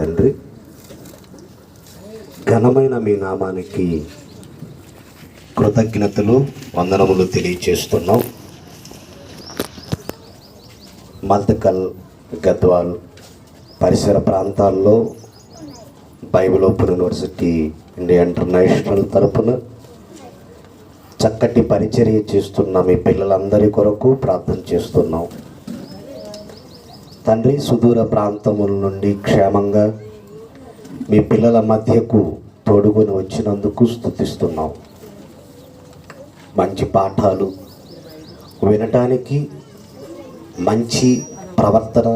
తండ్రి, ఘనమైన మీ నామానికి కృతజ్ఞతలు వందనములు తెలియచేస్తున్నాం. మల్దకల్, గద్వాల్ పరిసర ప్రాంతాల్లో Bible open university India international తరపున చక్కటి పరిచర్య చేస్తున్న మీ పిల్లలందరి కొరకు ప్రార్థన చేస్తున్నాం. తండ్రి, సుదూర ప్రాంతముల నుండి క్షేమంగా మీ పిల్లల మధ్యకు తోడుకొని వచ్చినందుకు స్తుతిస్తున్నాం. మంచి పాఠాలు వినటానికి, మంచి ప్రవర్తన,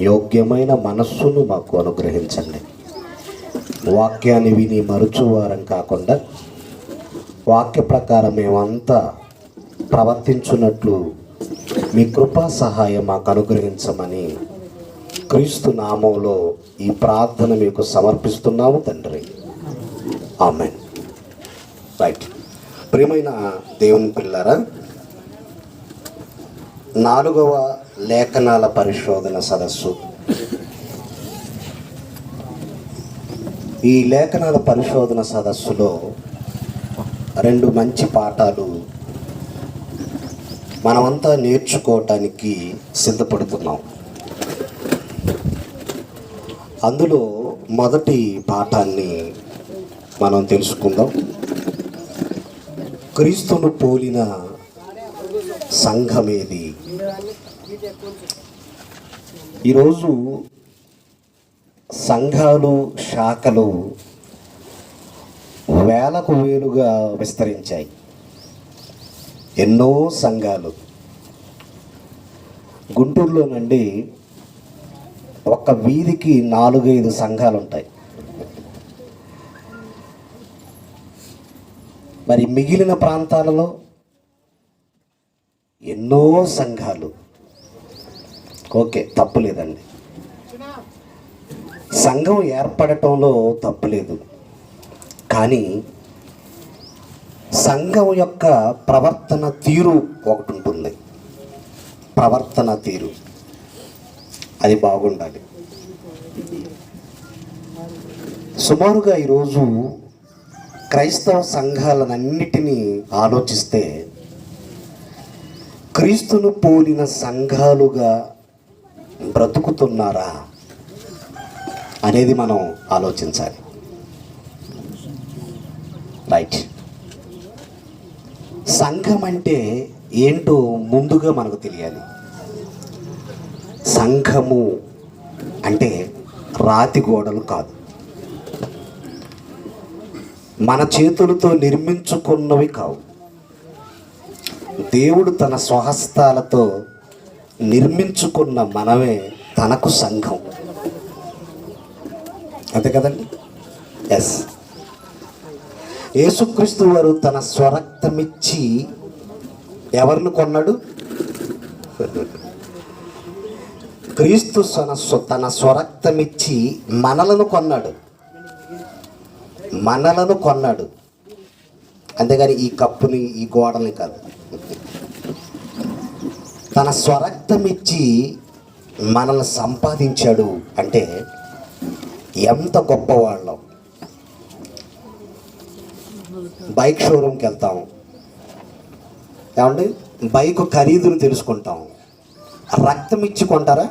యోగ్యమైన మనస్సును మాకు అనుగ్రహించండి. వాక్యాన్ని విని మరుచువారం కాకుండా వాక్య ప్రకారం మేమంతా ప్రవర్తించున్నట్లు మీ కృపా సహాయం మాకు అనుగ్రహించమని క్రీస్తు నామంలో ఈ ప్రార్థన మీకు సమర్పిస్తున్నాము తండ్రి. ఆమేన్. రైట్. ప్రియమైన దేవుని పిల్లరా, 4వ లేఖనాల పరిశోధన సదస్సు. ఈ లేఖనాల పరిశోధన సదస్సులో 2 మంచి పాఠాలు మనమంతా నేర్చుకోవటానికి సిద్ధపడుతున్నాం. అందులో మొదటి పాఠాన్ని మనం తెలుసుకుందాం. క్రీస్తును పోలిన సంఘమేది? ఈరోజు సంఘాలు, శాఖలు వేలకు వేలుగా విస్తరించాయి. ఎన్నో సంఘాలు. గుంటూరులోనండి ఒక వీధికి 4-5 సంఘాలు ఉంటాయి. మరి మిగిలిన ప్రాంతాలలో ఎన్నో సంఘాలు. ఓకే, తప్పులేదండి. సంఘం ఏర్పడటంలో తప్పులేదు. కానీ సంఘం యొక్క ప్రవర్తన తీరు ఒకటి ఉంటుంది. ప్రవర్తన తీరు అది బాగుండాలి. సుమారుగా ఈరోజు క్రైస్తవ సంఘాలన్నిటినీ ఆలోచిస్తే క్రీస్తును పోలిన సంఘాలుగా బ్రతుకుతున్నారా అనేది మనం ఆలోచించాలి. రైట్. సంఘం అంటే ఏంటో ముందుగా మనకు తెలియాలి. సంఘము అంటే రాతి గోడలు కాదు, మన చేతులతో నిర్మించుకున్నవి కావు. దేవుడు తన స్వహస్తాలతో నిర్మించుకున్న మనమే తనకు సంఘం. అంతే కదండి? ఎస్. యేసుక్రీస్తు వారు తన స్వరక్తమిచ్చి ఎవరిని కొన్నాడు? క్రీస్తు తన స్వరక్తమిచ్చి మనలను కొన్నాడు. మనలను కొన్నాడు. అంతేగాని ఈ కప్పుని, ఈ గోడని కాదు. తన స్వరక్తమిచ్చి మనల్ని సంపాదించాడు అంటే ఎంత గొప్పవాళ్ళం. బైక్ షోరూమ్కి వెళ్తాం ఏమండి, బైక్ ఖరీదును తెలుసుకుంటాం. రక్తం ఇచ్చి కొంటారా?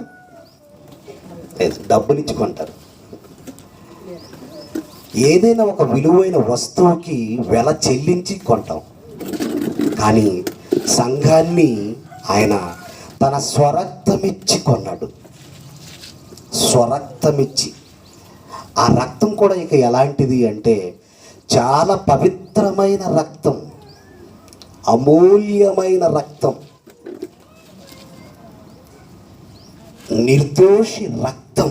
లేదు, డబ్బులు ఇచ్చి కొంటారు. ఏదైనా ఒక విలువైన వస్తువుకి వెల చెల్లించి కొంటాం. కానీ సంఘాన్ని ఆయన తన స్వరక్తమిచ్చి కొన్నాడు. స్వరక్తమిచ్చి. ఆ రక్తం కూడా ఇక ఎలాంటిది అంటే చాలా పవిత్రమైన రక్తం, అమూల్యమైన రక్తం, నిర్దోషి రక్తం,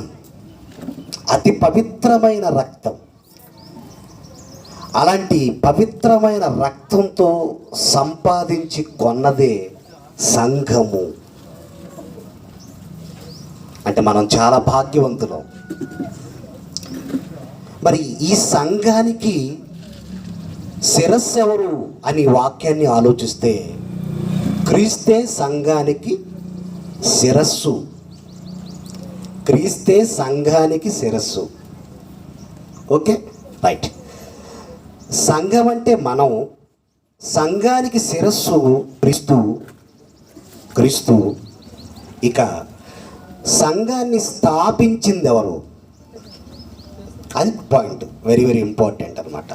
అతి పవిత్రమైన రక్తం. అలాంటి పవిత్రమైన రక్తంతో సంపాదించి కొన్నదే సంఘము. అంటే మనం చాలా భాగ్యవంతులం. మరి ఈ సంఘానికి శిరస్సు ఎవరు అని వాక్యాన్ని ఆలోచిస్తే క్రీస్తే సంఘానికి శిరస్సు. క్రీస్తే సంఘానికి శిరస్సు. Okay, right. సంఘం అంటే మనం, సంఘానికి శిరస్సు క్రీస్తు. క్రీస్తు. ఇక సంఘాన్ని స్థాపించింది ఎవరు? అది పాయింట్, వెరీ వెరీ ఇంపార్టెంట్ అన్నమాట.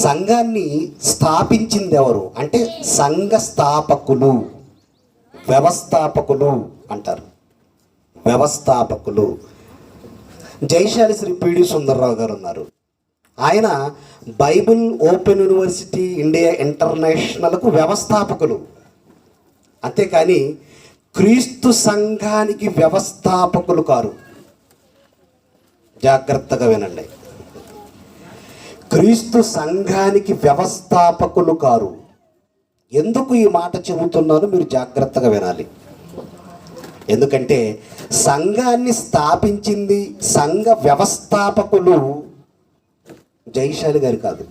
సంఘాన్ని స్థాపించింది ఎవరు అంటే సంఘ స్థాపకులు, వ్యవస్థాపకులు అంటారు. వ్యవస్థాపకులు. జైశాలి శ్రీ పిడి సుందర్రావు గారు ఉన్నారు. ఆయన బైబిల్ ఓపెన్ యూనివర్సిటీ ఇండియా ఇంటర్నేషనల్కు వ్యవస్థాపకులు. అంతేకాని క్రీస్తు సంఘానికి వ్యవస్థాపకులు కారు. జాగ్రత్తగా వినండి. క్రీస్తు సంఘానికి వ్యవస్థాపకులు కారు. ఎందుకు ఈ మాట చెబుతున్నాను మీరు జాగ్రత్తగా వినాలి. ఎందుకంటే సంఘాన్ని స్థాపించింది, సంఘ వ్యవస్థాపకులు జైశాలి గారు కాదు.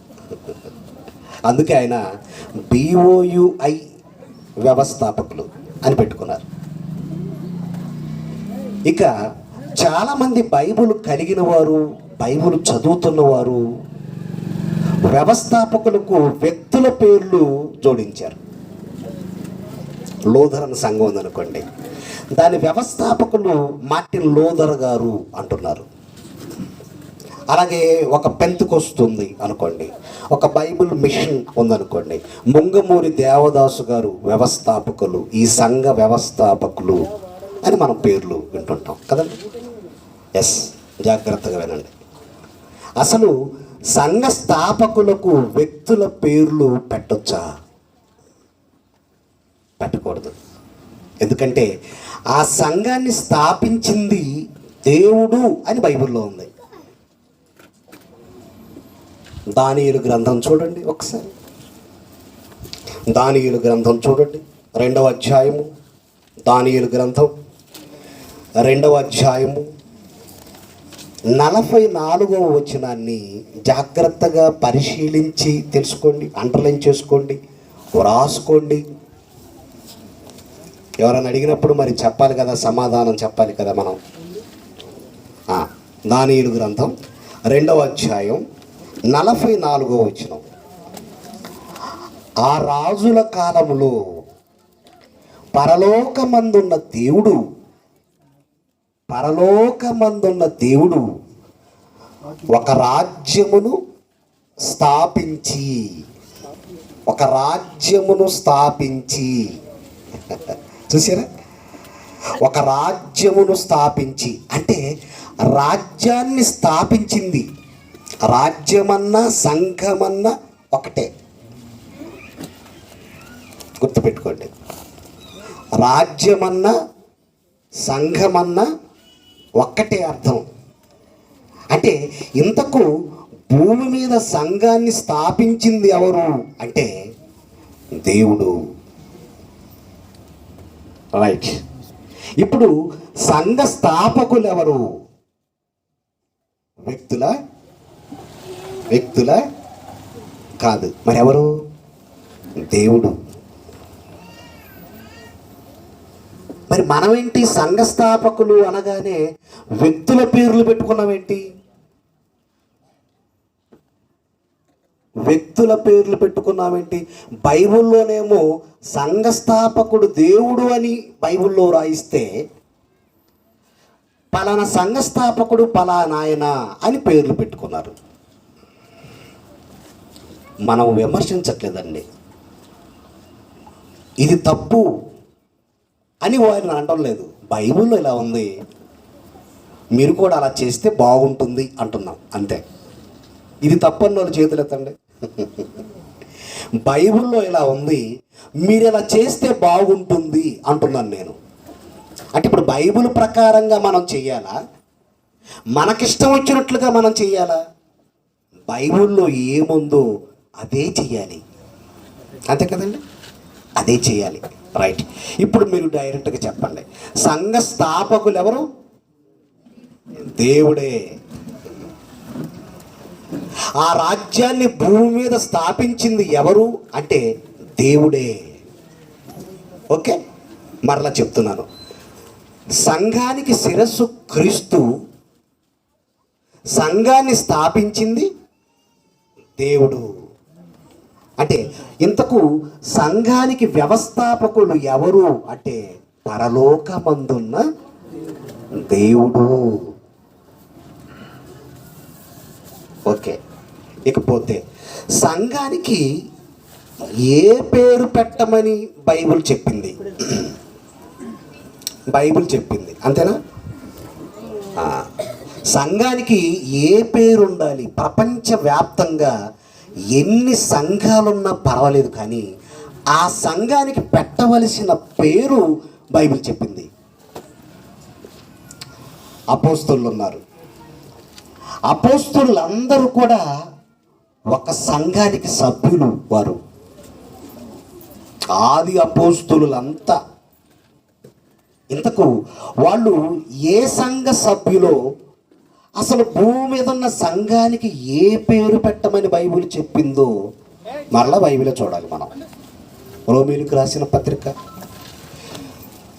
అందుకే ఆయన BOUI వ్యవస్థాపకులు అని పెట్టుకున్నారు. ఇక చాలామంది బైబిల్ కలిగిన వారు, బైబిల్ చదువుతున్నవారు వ్యవస్థాపకులకు వ్యక్తుల పేర్లు జోడించారు. లోథరన్ సంఘం ఉందనుకోండి, దాని వ్యవస్థాపకులు మార్టిన్ లోథర్ గారు అంటున్నారు. అలాగే ఒక పెంతెకోస్తు ఉంది అనుకోండి, ఒక బైబిల్ మిషన్ ఉందనుకోండి, ముంగమూరి దేవదాసు గారు వ్యవస్థాపకులు, ఈ సంఘ వ్యవస్థాపకులు అని మనం పేర్లు వింటుంటాం కదండి. ఎస్, జాగ్రత్తగా వినండి. అసలు సంఘ స్థాపకులకు వ్యక్తుల పేర్లు పెట్టొచ్చా? పెట్టకూడదు. ఎందుకంటే ఆ సంఘాన్ని స్థాపించింది దేవుడు అని బైబిల్లో ఉంది. దానియేలు గ్రంథం చూడండి ఒకసారి. దానియేలు గ్రంథం చూడండి, 2వ అధ్యాయము. దానియేలు గ్రంథం 2వ అధ్యాయము 44వ వచనాన్ని జాగ్రత్తగా పరిశీలించి తెలుసుకోండి, అండర్లైన్ చేసుకోండి, రాసుకోండి. ఎవరైనా అడిగినప్పుడు మరి చెప్పాలి కదా, సమాధానం చెప్పాలి కదా మనం. దానియేలు గ్రంథం 2వ అధ్యాయం 44వ వచనం. ఆ రాజుల కాలములో పరలోకమందున్న దేవుడు ఒక రాజ్యమును స్థాపించి చూసారా? ఒక రాజ్యమును స్థాపించి అంటే రాజ్యాన్ని స్థాపించింది. రాజ్యమన్నా సంఘమన్నా ఒకటే, గుర్తుపెట్టుకోండి. రాజ్యమన్నా సంఘమన్నా ఒక్కటే అర్థం. అంటే ఇంతకు భూమి మీద సంఘాన్ని స్థాపించింది ఎవరు అంటే దేవుడు. రైట్. ఇప్పుడు సంఘ స్థాపకులు ఎవరు? వ్యక్తుల కాదు, మరి ఎవరు? దేవుడు. మరి మనమేంటి సంఘ స్థాపకులు అనగానే వ్యక్తుల పేర్లు పెట్టుకున్నామేంటి? వ్యక్తుల పేర్లు పెట్టుకున్నామేంటి? బైబిల్లోనేమో సంఘ స్థాపకుడు దేవుడు అని బైబిల్లో రాయిస్తే పలానా సంఘ స్థాపకుడు పలానాయన అని పేర్లు పెట్టుకున్నారు. మనం విమర్శించట్లేదండి, ఇది తప్పు అని వారిని అనడం లేదు. బైబిల్లో ఇలా ఉంది, మీరు కూడా అలా చేస్తే బాగుంటుంది అంటున్నాం అంతే. ఇది తప్పని వాళ్ళు చేతులు ఎత్తండి. బైబిల్లో ఇలా ఉంది, మీరు ఇలా చేస్తే బాగుంటుంది అంటున్నాను నేను. అంటే ఇప్పుడు బైబిల్ ప్రకారంగా మనం చెయ్యాలా, మనకిష్టం వచ్చినట్లుగా మనం చెయ్యాలా? బైబిల్లో ఏముందో అదే చెయ్యాలి, అంతే కదండి, అదే చేయాలి. రైట్. ఇప్పుడు మీరు డైరెక్ట్గా చెప్పండి, సంఘ స్థాపకులు ఎవరు? దేవుడే. ఆ రాజ్యాన్ని భూమి మీద స్థాపించింది ఎవరు అంటే దేవుడే. ఓకే, మరలా చెప్తున్నాను, సంఘానికి శిరస్సు క్రీస్తు, సంఘాన్ని స్థాపించింది దేవుడు. అంటే ఇంతకు సంఘానికి వ్యవస్థాపకులు ఎవరు అంటే పరలోకమందున్న దేవుడు. ఓకే, ఇకపోతే సంఘానికి ఏ పేరు పెట్టమని బైబిల్ చెప్పింది? బైబిల్ చెప్పింది అంతేనా? సంఘానికి ఏ పేరు ఉండాలి? ప్రపంచవ్యాప్తంగా ఎన్ని సంఘాలున్నా పర్వాలేదు, కానీ ఆ సంఘానికి పెట్టవలసిన పేరు బైబిల్ చెప్పింది. అపోస్తలులు ఉన్నారు. అపోస్తలులందరూ కూడా ఒక సంఘానికి సభ్యులు. వారు ఆది అపోస్తలులంతా. ఇంతకు వాళ్ళు ఏ సంఘ సభ్యులో, అసలు భూమి మీద ఉన్న సంఘానికి ఏ పేరు పెట్టమని బైబిల్ చెప్పిందో మరలా బైబిల్ చూడాలి మనం. రోమీయులకు రాసిన పత్రిక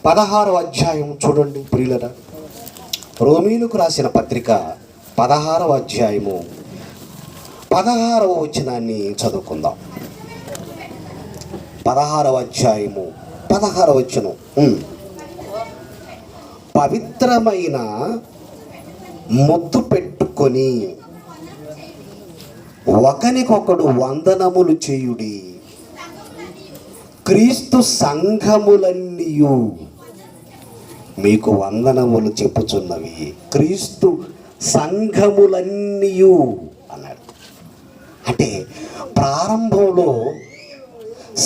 16వ అధ్యాయం చూడండి ప్రియులరా. రోమీయులకు రాసిన పత్రిక 16వ అధ్యాయము 16వ వచనాన్ని చదువుకుందాం. 16వ అధ్యాయము 16వ వచనం. పవిత్రమైన ముద్దు పెట్టుకొని ఒకనికొకడు వందనములు చేయుడి. క్రీస్తు సంఘములన్నీయు మీకు వందనములు చెప్పుచున్నవి. క్రీస్తు సంఘములన్నీయు అన్నాడు. అంటే ప్రారంభంలో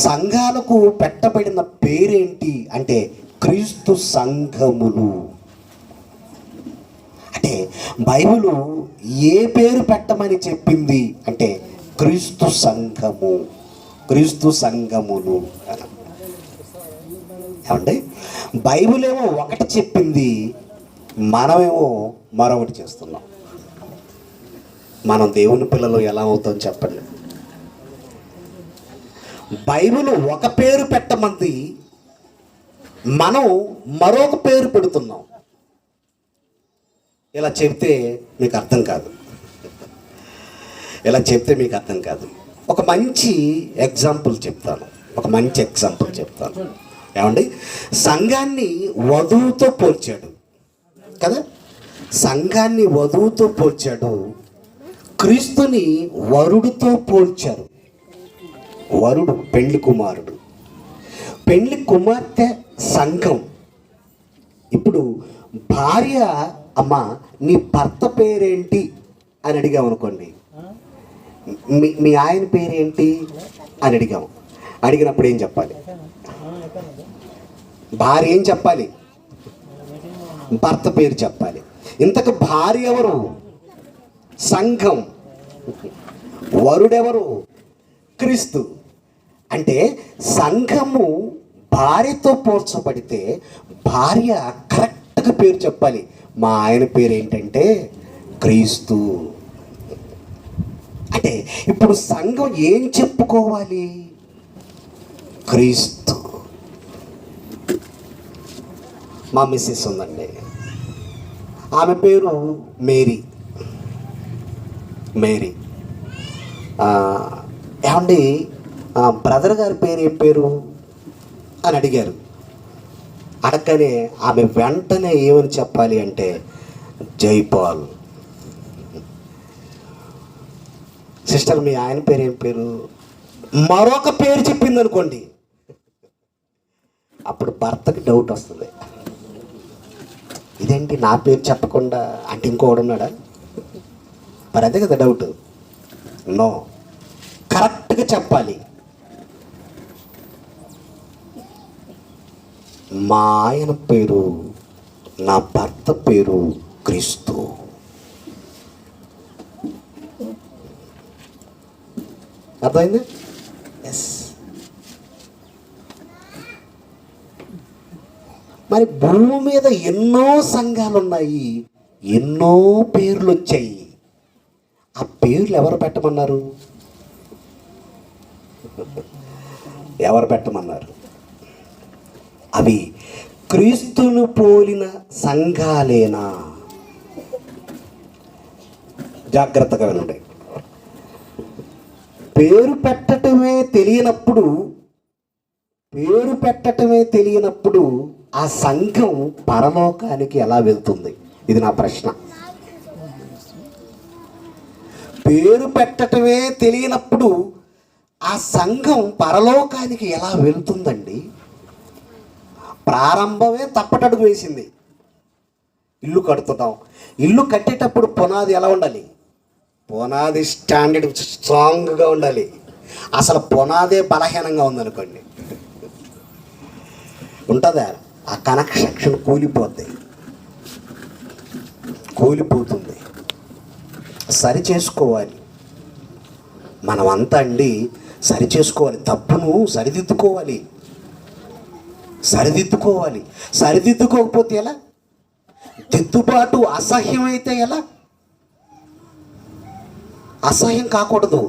సంఘాలకు పెట్టబడిన పేరేంటి అంటే క్రీస్తు సంఘములు. అంటే బైబిలు ఏ పేరు పెట్టమని చెప్పింది అంటే క్రీస్తు సంఘము, క్రీస్తు సంఘములు. ఏమంటే బైబిల్ ఏమో ఒకటి చెప్పింది, మనమేమో మరొకటి చేస్తున్నాం. మనం దేవుని పిల్లలు ఎలా అవుతాం చెప్పండి? బైబిల్ ఒక పేరు పెట్టమంది, మనం మరొక పేరు పెడుతున్నాం. ఇలా చెప్తే మీకు అర్థం కాదు, ఇలా చెప్తే మీకు అర్థం కాదు. ఒక మంచి ఎగ్జాంపుల్ చెప్తాను, ఏమండి? సంఘాన్ని వధువుతో పోల్చాడు కదా, సంఘాన్ని వధువుతో పోల్చాడు. క్రీస్తుని వరుడితో పోల్చారు. వరుడు పెళ్లి కుమారుడు, పెళ్లి కుమార్తె సంఘం. ఇప్పుడు భార్య, అమ్మ నీ భర్త పేరేంటి అని అడిగామనుకోండి, మీ ఆయన పేరేంటి అని అడిగాము. అడిగినప్పుడు ఏం చెప్పాలి? భార్య ఏం చెప్పాలి? భర్త పేరు చెప్పాలి. ఇంతకు భార్య ఎవరు? సంఘం. వరుడెవరు? క్రీస్తు. అంటే సంఘము భార్యతో పోల్చబడితే భార్య కరెక్ట్గా పేరు చెప్పాలి. మా ఆయన పేరు ఏంటంటే క్రీస్తు. అంటే ఇప్పుడు సంఘం ఏం చెప్పుకోవాలి? క్రీస్తు. మా మిస్సెస్ ఉందండి, ఆమె పేరు మేరీ. ఏమండి బ్రదర్ గారి పేరు ఏం పేరు అని అడిగారు. అడగనే ఆమె వెంటనే ఏమని చెప్పాలి అంటే జైపాల్. సిస్టర్ మీ ఆయన పేరు ఏం పేరు? మరొక పేరు చెప్పింది అనుకోండి, అప్పుడు భర్తకి డౌట్ వస్తుంది. ఇదేంటి నా పేరు చెప్పకుండా అంటే ఇంకోడు ఉన్నాడా? మరి అదే కదా డౌట్. నో, కరెక్ట్గా చెప్పాలి. మా ఆయన పేరు, నా భర్త పేరు క్రీస్తు. అర్థమైంది? ఎస్. మరి భూమి మీద ఎన్నో సంఘాలు ఉన్నాయి, ఎన్నో పేర్లు వచ్చాయి. ఆ పేర్లు ఎవరు పెట్టమన్నారు? ఎవరు పెట్టమన్నారు? అవి క్రీస్తును పోలిన సంఘాలేనా? జాగ్రత్తగా వినండి. పేరు పెట్టటమే తెలియనప్పుడు ఆ సంఘం పరలోకానికి ఎలా వెళ్తుంది? ఇది నా ప్రశ్న. పేరు పెట్టటమే తెలియనప్పుడు ఆ సంఘం పరలోకానికి ఎలా వెళ్తుందండి? ప్రారంభమే తప్పటడుగు వేసింది. ఇల్లు కడుతున్నాం. ఇల్లు కట్టేటప్పుడు పునాది ఎలా ఉండాలి? పునాది స్టాండర్డ్ స్ట్రాంగ్గా ఉండాలి. అసలు పునాదే బలహీనంగా ఉందనుకోండి, ఉంటుందా? ఆ కన్స్ట్రక్షన్ కూలిపోతుంది. సరి చేసుకోవాలి. మనమంతా అండి సరి చేసుకోవాలి. తప్పును సరిదిద్దుకోవాలి. సరిదిద్దుకోకపోతే ఎలా? దిద్దుబాటు అసహ్యమైతే ఎలా? అసహ్యం కాకూడదు.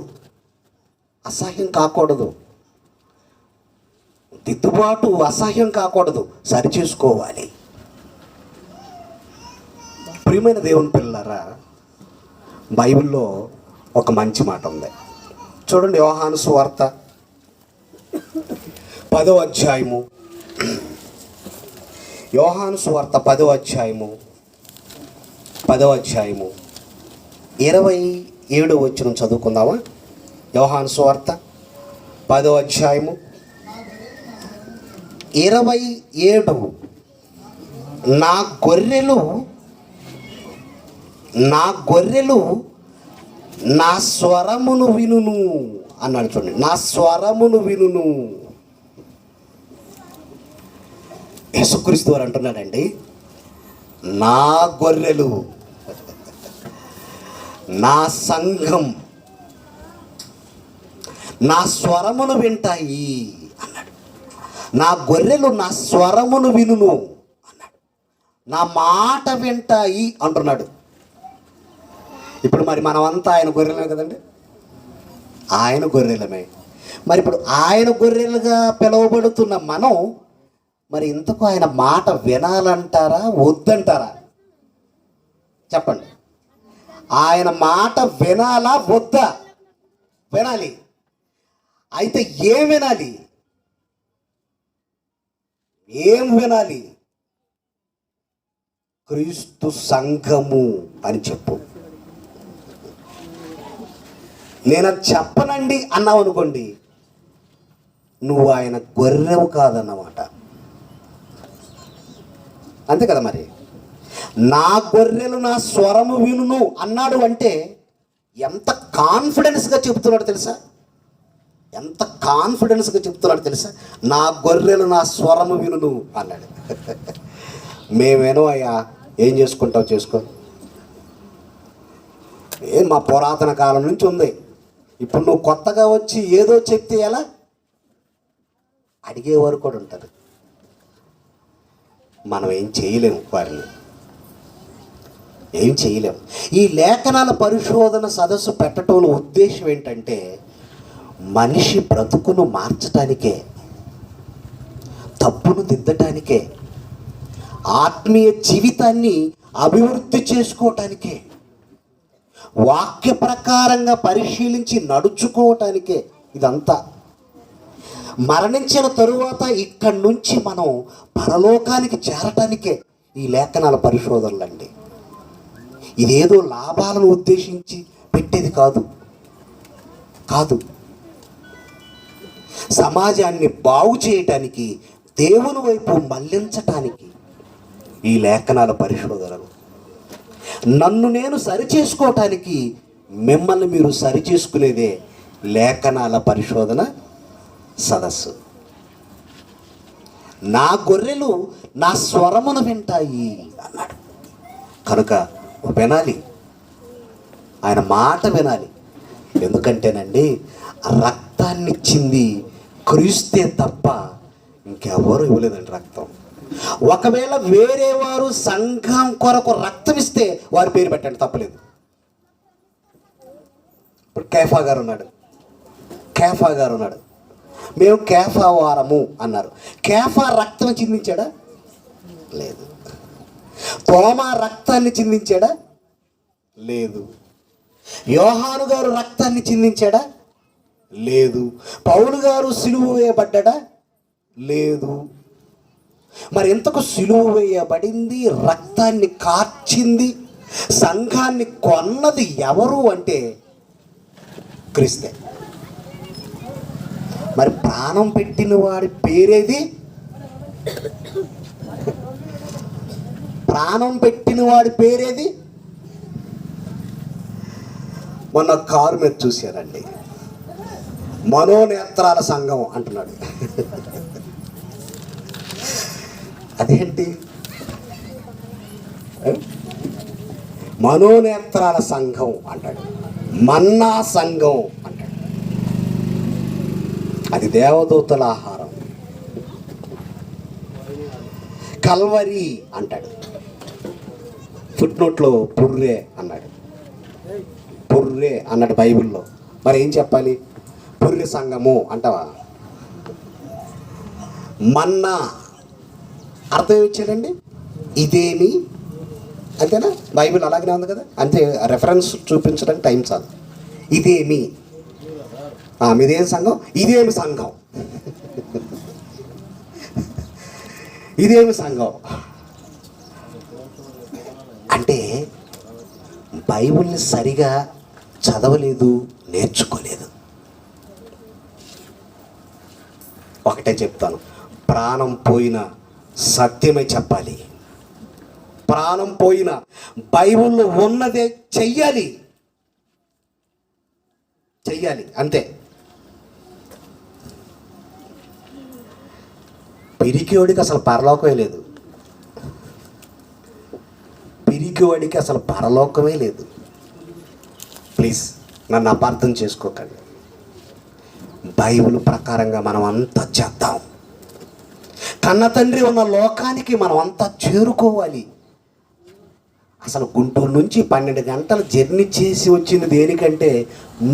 దిద్దుబాటు అసహ్యం కాకూడదు. సరి చేసుకోవాలి. ప్రియమైన దేవుని పిల్లలారా, బైబిల్లో ఒక మంచి మాట ఉంది. చూడండి, యోహాను సువార్త 10వ అధ్యాయము. యోహాను సువార్త 10వ అధ్యాయము 27వ వచనం చదువుకుందామా? యోహాను సువార్త 10వ అధ్యాయము 27. నా గొర్రెలు నా స్వరమును వినును అన్నాడు. చూడండి, నా స్వరమును వినును. యేసుక్రీస్తు వారు అంటున్నాడండి, నా గొర్రెలు, నా సంఘం నా స్వరమును వింటాయి అన్నాడు. నా గొర్రెలు నా స్వరమును వినును అన్నాడు. నా మాట వింటాయి అంటున్నాడు. ఇప్పుడు మరి మనమంతా ఆయన గొర్రెలమే కదండి. ఆయన గొర్రెలమే. మరి ఇప్పుడు ఆయన గొర్రెలుగా పిలువబడుతున్న మనం మరి ఇంతకు ఆయన మాట వినాలంటారా వద్దంటారా? చెప్పండి. ఆయన మాట వినాలా వద్దా? వినాలి. అయితే ఏం వినాలి? క్రీస్తు సంఘము అని చెప్పు. నేను అది చెప్పనండి అన్నావు అనుకోండి, నువ్వు ఆయన గొర్రెవు కాదన్నమాట. అంతే కదా? మరి నా గొర్రెలు నా స్వరము వినును అన్నాడు అంటే ఎంత కాన్ఫిడెన్స్గా చెప్తున్నాడు తెలుసా? నా గొర్రెలు నా స్వరము వినును అన్నాడు. మేమేనో అయ్యా, ఏం చేసుకుంటావు చేసుకో. మా పురాతన కాలం నుంచి ఉంది. ఇప్పుడు నువ్వు కొత్తగా వచ్చి ఏదో చెప్తే ఎలా? అడిగేవారు కూడా ఉంటారు. మనం ఏం చేయలేము, వారిని ఏం చేయలేము. ఈ లేఖనాల పరిశోధన సదస్సు పెట్టడంలో ఉద్దేశం ఏంటంటే మనిషి బ్రతుకును మార్చటానికే, తప్పును దిద్దటానికే, ఆత్మీయ జీవితాన్ని అభివృద్ధి చేసుకోవటానికే, వాక్య ప్రకారంగా పరిశీలించి నడుచుకోవటానికే. ఇదంతా మరణించిన తరువాత ఇక్కడి నుంచి మనం పరలోకానికి చేరటానికే ఈ లేఖనాల పరిశోధనలండి. ఇదేదో లాభాలను ఉద్దేశించి పెట్టేది కాదు. సమాజాన్ని బాగు చేయటానికి, దేవుని వైపు మళ్లించటానికి ఈ లేఖనాల పరిశోధనలు. నన్ను నేను సరిచేసుకోవటానికి, మిమ్మల్ని మీరు సరిచేసుకునేదే లేఖనాల పరిశోధన సదస్సు. నా గొర్రెలు నా స్వరమును వింటాయి అన్నాడు. కనుక వినాలి, ఆయన మాట వినాలి. ఎందుకంటేనండి, రక్తాన్నిచ్చింది క్రీస్తే తప్ప ఇంకెవరు ఇవ్వలేదండి రక్తం. ఒకవేళ వేరే వారు సంఘం కొరకు రక్తం ఇస్తే వారి పేరు పెట్టండి, తప్పలేదు. ఇప్పుడు కేఫా గారు ఉన్నాడు. మేము కేఫా వారము అన్నారు. కేఫా రక్తం చిందించాడా? లేదు. తోమా రక్తాన్ని చిందించాడా? లేదు. యోహాను గారు రక్తాన్ని చిందించాడా? లేదు. పౌలు గారు సిలువ వేయబడ్డా? లేదు. మరి ఇంతకు సిలువ వేయబడింది, రక్తాన్ని కార్చింది, సంఘాన్ని కొన్నది ఎవరు అంటే క్రీస్తే. మరి ప్రాణం పెట్టిన వాడి పేరేది? ప్రాణం పెట్టిన వాడి పేరేది? మొన్న కారు మీద చూశారండి, మనోనేత్రాల సంఘం అంటున్నాడు. అదేంటి? మనోనేత్రాల సంఘం అంటాడు, మన్నా సంఘం అంటాడు. అది దేవదూతల ఆహారం. కల్వరి అంటాడు, ఫుట్నోట్లో పుర్రే అన్నాడు. పుర్రే అన్నాడు బైబిల్లో. మరి ఏం చెప్పాలి? పుర్రె సంఘము అంటావా? మన్నా అర్థం ఇచ్చాడండి, ఇదేమి అంతేనా? బైబిల్ అలాగనే ఉంది కదా, అంతే. రెఫరెన్స్ చూపించడానికి టైం చాలు. ఇదేమి, మీదేం సంఘం? ఇదేమి సంఘం? ఇదేమి సంఘం అంటే బైబిల్ని సరిగా చదవలేదు, నేర్చుకోలేదు. ఒకటే చెప్తాను, ప్రాణం పోయిన సత్యమే చెప్పాలి. ప్రాణం పోయిన బైబిల్లో ఉన్నదే చెయ్యాలి, అంతే. పిరికివాడికి అసలు పరలోకమే లేదు. పిరికివాడికి అసలు పరలోకమే లేదు. ప్లీజ్ నన్ను అపార్థం చేసుకోకండి. బైబిల్ ప్రకారంగా మనం అంతా చేద్దాం. కన్న తండ్రి ఉన్న లోకానికి మనం అంతా చేరుకోవాలి. అసలు గుంటూరు నుంచి 12 గంటలు జర్నీ చేసి వచ్చింది దేనికంటే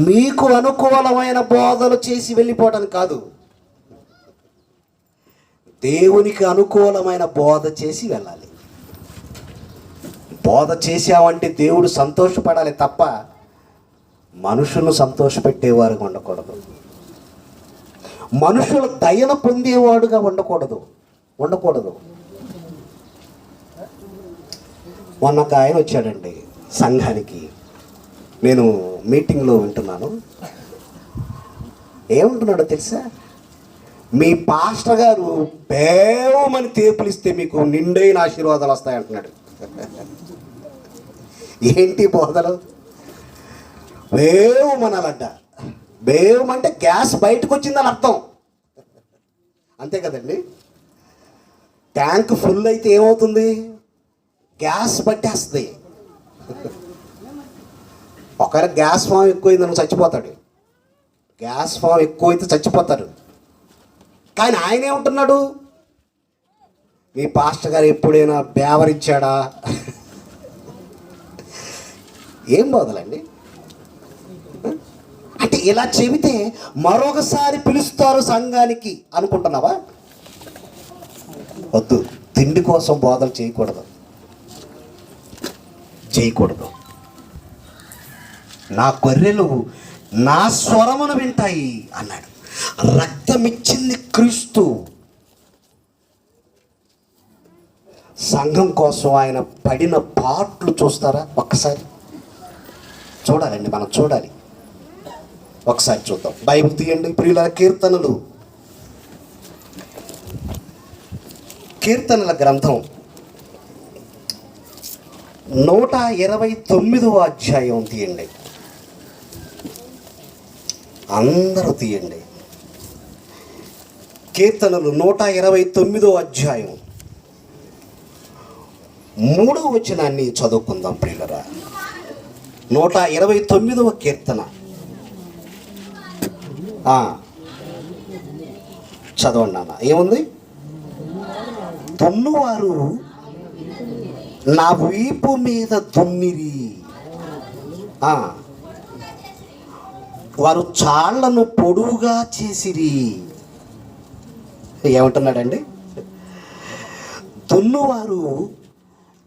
మీకు అనుకూలమైన బోధలు చేసి వెళ్ళిపోవడానికి కాదు, దేవునికి అనుకూలమైన బోధ చేసి వెళ్ళాలి. బోధ చేసావంటే దేవుడు సంతోషపడాలి తప్ప మనుషులను సంతోషపెట్టేవారుగా ఉండకూడదు. మనుషుల దయను పొందేవాడుగా ఉండకూడదు. మొన్న ఒక ఆయన వచ్చాడండి సంఘానికి. నేను మీటింగ్లో వింటున్నాను. ఏమంటున్నాడో తెలుసా? మీ పాస్టర్ గారు బేవమని తేపులిస్తే మీకు నిండైన ఆశీర్వాదాలు వస్తాయంటున్నాడు. ఏంటి బోధలు? వేవమనాలంట. వేవమంటే గ్యాస్ బయటకు వచ్చిందని అర్థం, అంతే కదండి. ట్యాంక్ ఫుల్ అయితే ఏమవుతుంది? గ్యాస్ పట్టేస్తుంది. ఒకవేళ గ్యాస్ ఫామ్ ఎక్కువైందని చచ్చిపోతాడు. గ్యాస్ ఫామ్ ఎక్కువైతే చచ్చిపోతారు. కానీ ఆయన ఏమంటున్నాడు? మీ పాస్టర్ గారు ఎప్పుడైనా బేవరించాడా? ఏం బోధలండి అంటే? ఇలా చెబితే మరొకసారి పిలుస్తారు సంఘానికి అనుకుంటున్నావా? వద్దు. తిండి కోసం బోధలు చేయకూడదు. నా గొర్రెలు నా స్వరమును వింటాయి అన్నాడు. రక్తమిచ్చింది క్రీస్తు. సంఘం కోసం ఆయన పడిన పాట్లు చూస్తారా? ఒక్కసారి చూడాలండి, మనం చూడాలి. ఒకసారి చూద్దాం. బైబిల్ తీయండి ప్రియుల. కీర్తనల గ్రంథం 129వ అధ్యాయం తీయండి. అందరూ తీయండి. కీర్తనలు 129వ అధ్యాయం 3వ వచనాన్ని చదువుకుందాం ప్రియులరా. 129వ కీర్తన చదవండి నాన్న. ఏముంది? దున్నువారు నా వీపు మీద దున్నిరి, వారు చాళ్లను పొడువుగా చేసిరి. ఏమంటున్నాడండి? దున్నువారు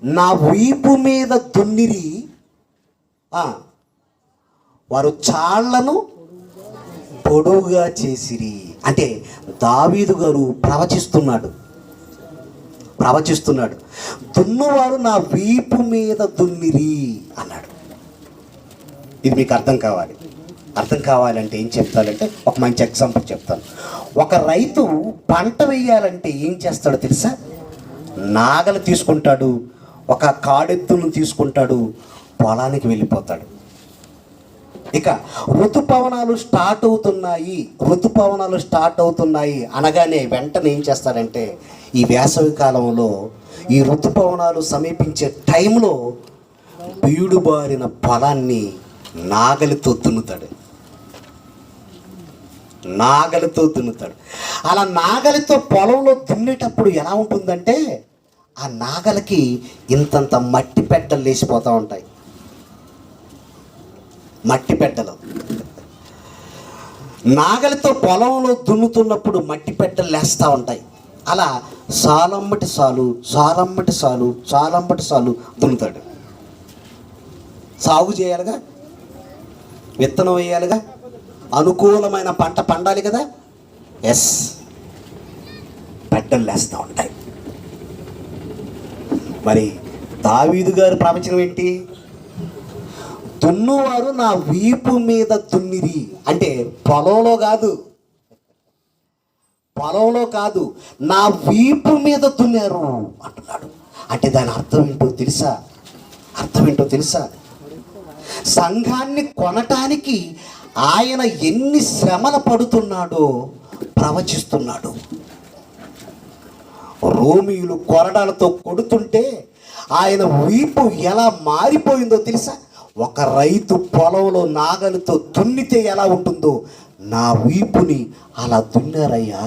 నా వీపు మీద దున్నిరి, వారు చాళ్లను పొడువుగా చేసిరి. అంటే దావీదు గారు ప్రవచిస్తున్నాడు. దున్నువారు నా వీపు మీద దున్నిరి అన్నాడు. ఇది మీకు అర్థం కావాలంటే ఏం చెప్తానంటే ఒక మంచి ఎగ్జాంపుల్ చెప్తాను. ఒక రైతు పంట వేయాలంటే ఏం చేస్తాడో తెలుసా? నాగలు తీసుకుంటాడు, ఒక కాడెత్తును తీసుకుంటాడు, పొలానికి వెళ్ళిపోతాడు. ఇక ఋతుపవనాలు స్టార్ట్ అవుతున్నాయి అనగానే వెంటనే ఏం చేస్తాడంటే, ఈ వేసవి కాలంలో ఈ ఋతుపవనాలు సమీపించే టైంలో బీడుబారిన పొలాన్ని నాగలితో దున్నుతాడు. అలా నాగలితో పొలంలో దున్నేటప్పుడు ఎలా ఉంటుందంటే, ఆ నాగలికి ఇంతంత మట్టి పెట్టలు లేచిపోతూ ఉంటాయి. మట్టి పెట్టలు నాగలితో పొలంలో దున్నుతున్నప్పుడు మట్టి పెట్టలు లేస్తూ ఉంటాయి. అలా సాలమ్మటి సాలు దున్నుతాడు. సాగు చేయాలిగా, విత్తనం వేయాలిగా, అనుకూలమైన పంట పండాలి కదా. ఎస్, పెట్టలు లేస్తూ ఉంటాయి. మరి దావీదు గారి ప్రవచనం ఏంటి? దున్నువారు నా వీపు మీద దున్నిరి అంటే పొలంలో కాదు, నా వీపు మీద దున్నారు అంటున్నాడు. అంటే దాని అర్థం ఏంటో తెలుసా? సంఘాన్ని కొనటానికి ఆయన ఎన్ని శ్రమలు పడుతున్నాడో ప్రవచిస్తున్నాడు. రోమీయులు కొరడాలతో కొడుతుంటే ఆయన వీపు ఎలా మారిపోయిందో తెలుసా? ఒక రైతు పొలంలో నాగలితో దున్నితే ఎలా ఉంటుందో నా వీపుని అలా దున్నారయ్యా,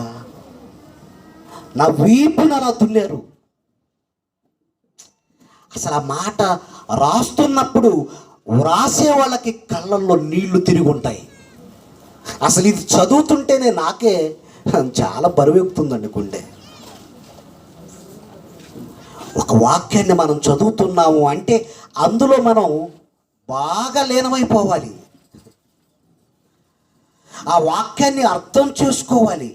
నా వీపుని అలా దున్నారు. అసలు ఆ మాట రాస్తున్నప్పుడు వ్రాసే వాళ్ళకి కళ్ళల్లో నీళ్లు తిరిగి ఉంటాయి. అసలు ఇది చదువుతుంటేనే నాకే చాలా బరువెక్కుతుందండి గుండె. ఒక వాక్యాన్ని మనం చదువుతున్నాము అంటే అందులో మనం బాగా లీనమైపోవాలి, ఆ వాక్యాన్ని అర్థం చేసుకోవాలి.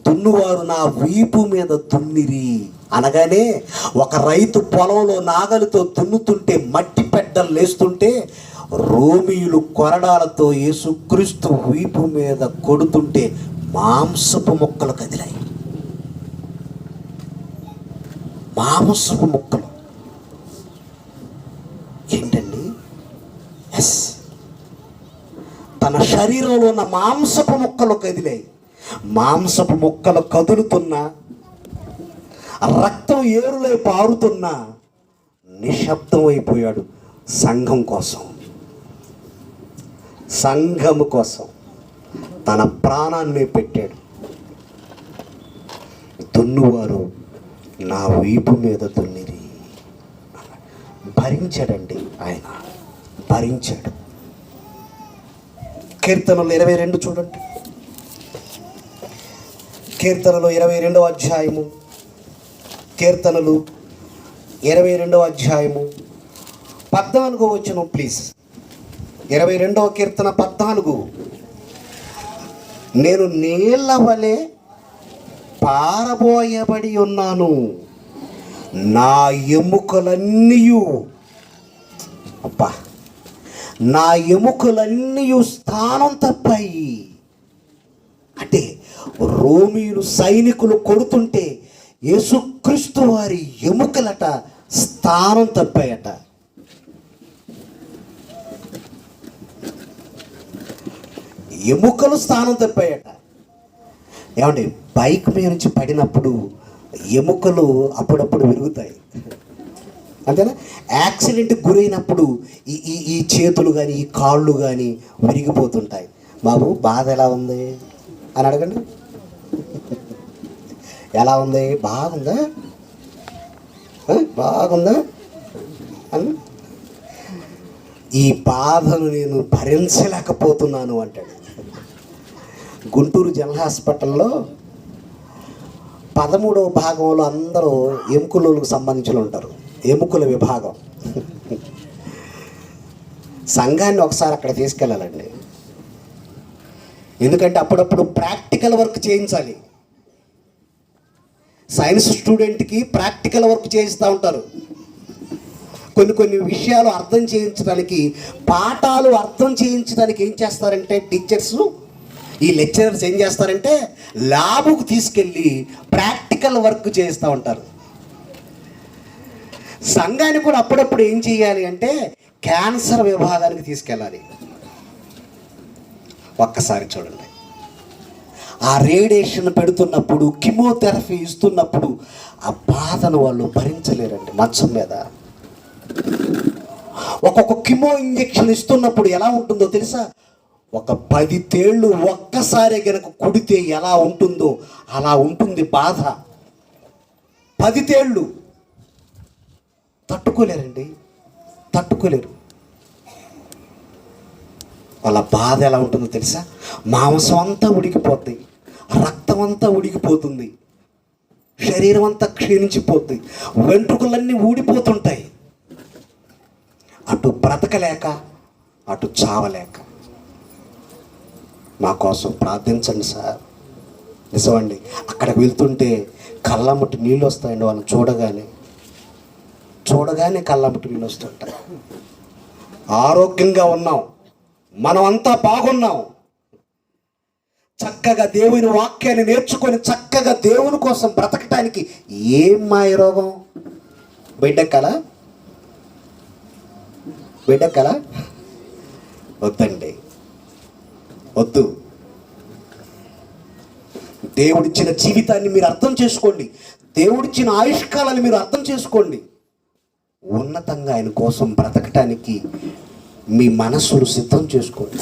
దున్నువారు నా వీపు మీద దున్నిరి అనగానే, ఒక రైతు పొలంలో నాగలితో దున్నుతుంటే మట్టి పెడ్డలు లేస్తుంటే, రోమీయులు కొరడాలతో యేసుక్రీస్తు వీపు మీద కొడుతుంటే మాంసపు ముక్కలు కదిలాయి. మాంసపు ముక్కలు ఏంటండి? ఎస్, తన శరీరంలో ఉన్న మాంసపు ముక్కలు కదిలాయి. మాంసపు ముక్కలు కదులుతున్నా, రక్తం ఏరులై పారుతున్నా నిశ్శబ్దం అయిపోయాడు. సంఘము కోసం తన ప్రాణాన్ని పెట్టాడు. దున్నువారు నా వీపు మీద దున్నిరి. భరించాడండి, ఆయన భరించాడు. కీర్తనలు 22 చూడండి. కీర్తనలు 22వ అధ్యాయము, కీర్తనలు 22వ అధ్యాయము 14వ వచనం ప్లీజ్. 22వ కీర్తన 14. నేను నీళ్ల వలె పారబోయబడి ఉన్నాను, నా ఎముకలన్నీ స్థానం తప్పాయి. అంటే రోమీయులు సైనికులు కొడుతుంటే యేసుక్రీస్తు వారి ఎముకలట స్థానం తప్పాయట. ఎముకలు స్థానం తప్పాయట. ఏమండి, బైక్ మీద నుంచి పడినప్పుడు ఎముకలు అప్పుడప్పుడు విరుగుతాయి, అంతేనా? యాక్సిడెంట్కి గురైనప్పుడు ఈ చేతులు కానీ ఈ కాళ్ళు కానీ విరిగిపోతుంటాయి. బాబు బాధ ఎలా ఉంది అని అడగండి. ఎలా ఉంది? బాగుందా అని. ఈ బాధను నేను భరించలేకపోతున్నాను అంటాడు. గుంటూరు జనరల్ హాస్పిటల్లో 13వ భాగంలో అందరూ ఎముకలకు సంబంధించి ఉంటారు. ఎముకల విభాగం. సంఘాన్ని ఒకసారి అక్కడ తీసుకెళ్ళాలండి. ఎందుకంటే అప్పుడప్పుడు ప్రాక్టికల్ వర్క్ చేయించాలి. సైన్స్ స్టూడెంట్కి ప్రాక్టికల్ వర్క్ చేయిస్తూ ఉంటారు. కొన్ని విషయాలు అర్థం చేయించడానికి, పాఠాలు అర్థం చేయించడానికి ఏం చేస్తారంటే టీచర్స్, ఈ లెక్చరర్స్ ఏం చేస్తారంటే ల్యాబ్కు తీసుకెళ్ళి ప్రాక్టికల్ వర్క్ చేస్తూ ఉంటారు. సంఘాన్ని కూడా అప్పుడప్పుడు ఏం చేయాలి అంటే క్యాన్సర్ విభాగానికి తీసుకెళ్ళాలి. ఒక్కసారి చూడండి, ఆ రేడియేషన్ పెడుతున్నప్పుడు, కీమోథెరపీ ఇస్తున్నప్పుడు ఆ బాధను వాళ్ళు భరించలేరండి. మంచం మీద ఒక్కొక్క కీమో ఇంజెక్షన్ ఇస్తున్నప్పుడు ఎలా ఉంటుందో తెలుసా? ఒక 10 తేళ్ళు ఒక్కసారి కనుక కుడితే ఎలా ఉంటుందో అలా ఉంటుంది బాధ. 10 తేళ్ళు తట్టుకోలేరండి, తట్టుకోలేరు. వాళ్ళ బాధ ఎలా ఉంటుందో తెలుసా? మాంసం అంతా ఉడికిపోద్ది, రక్తం అంతా ఉడికిపోతుంది, శరీరం అంతా క్షీణించిపోద్ది, వెంట్రుకలన్నీ ఊడిపోతుంటాయి. అటు బ్రతకలేక, అటు చావలేక. మా కోసం ప్రార్థించండి సార్. నిజమండి, అక్కడికి వెళ్తుంటే కళ్ళమ్మటి నీళ్ళు వస్తాయండి. వాళ్ళని చూడగానే కళ్ళమ్మటి నీళ్ళు వస్తుంటాయి. ఆరోగ్యంగా ఉన్నాం, మనమంతా బాగున్నాం, చక్కగా దేవుని వాక్యాన్ని నేర్చుకొని చక్కగా దేవుని కోసం బ్రతకటానికి ఏం మాయ రోగం? బిడ్డెక్కలా వద్దండి, వద్దు. దేవుడిచ్చిన జీవితాన్ని మీరు అర్థం చేసుకోండి, దేవుడిచ్చిన ఆయుష్కాలాన్ని మీరు అర్థం చేసుకోండి. ఉన్నతంగా ఆయన కోసం బ్రతకటానికి మీ మనస్సును సిద్ధం చేసుకోండి.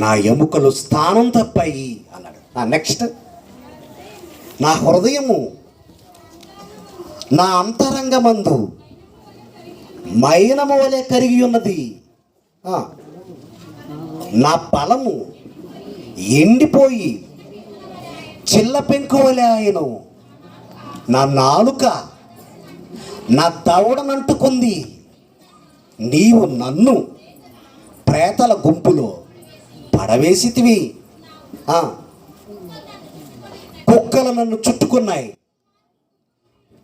నా ఎముకలు స్థానం తప్పాయి అన్నాడు. నెక్స్ట్, నా హృదయము నా అంతరంగమందు మైనము వలె కరిగి ఉన్నది, నా బలము ఎండిపోయి చిల్ల పెంకు వలె ఆయను, నా నాలుక నా దవడనంటుకుంది. నీవు నన్ను ప్రేతల గుంపులో పడవేసితివి, కుక్కలు నన్ను చుట్టుకున్నాయి,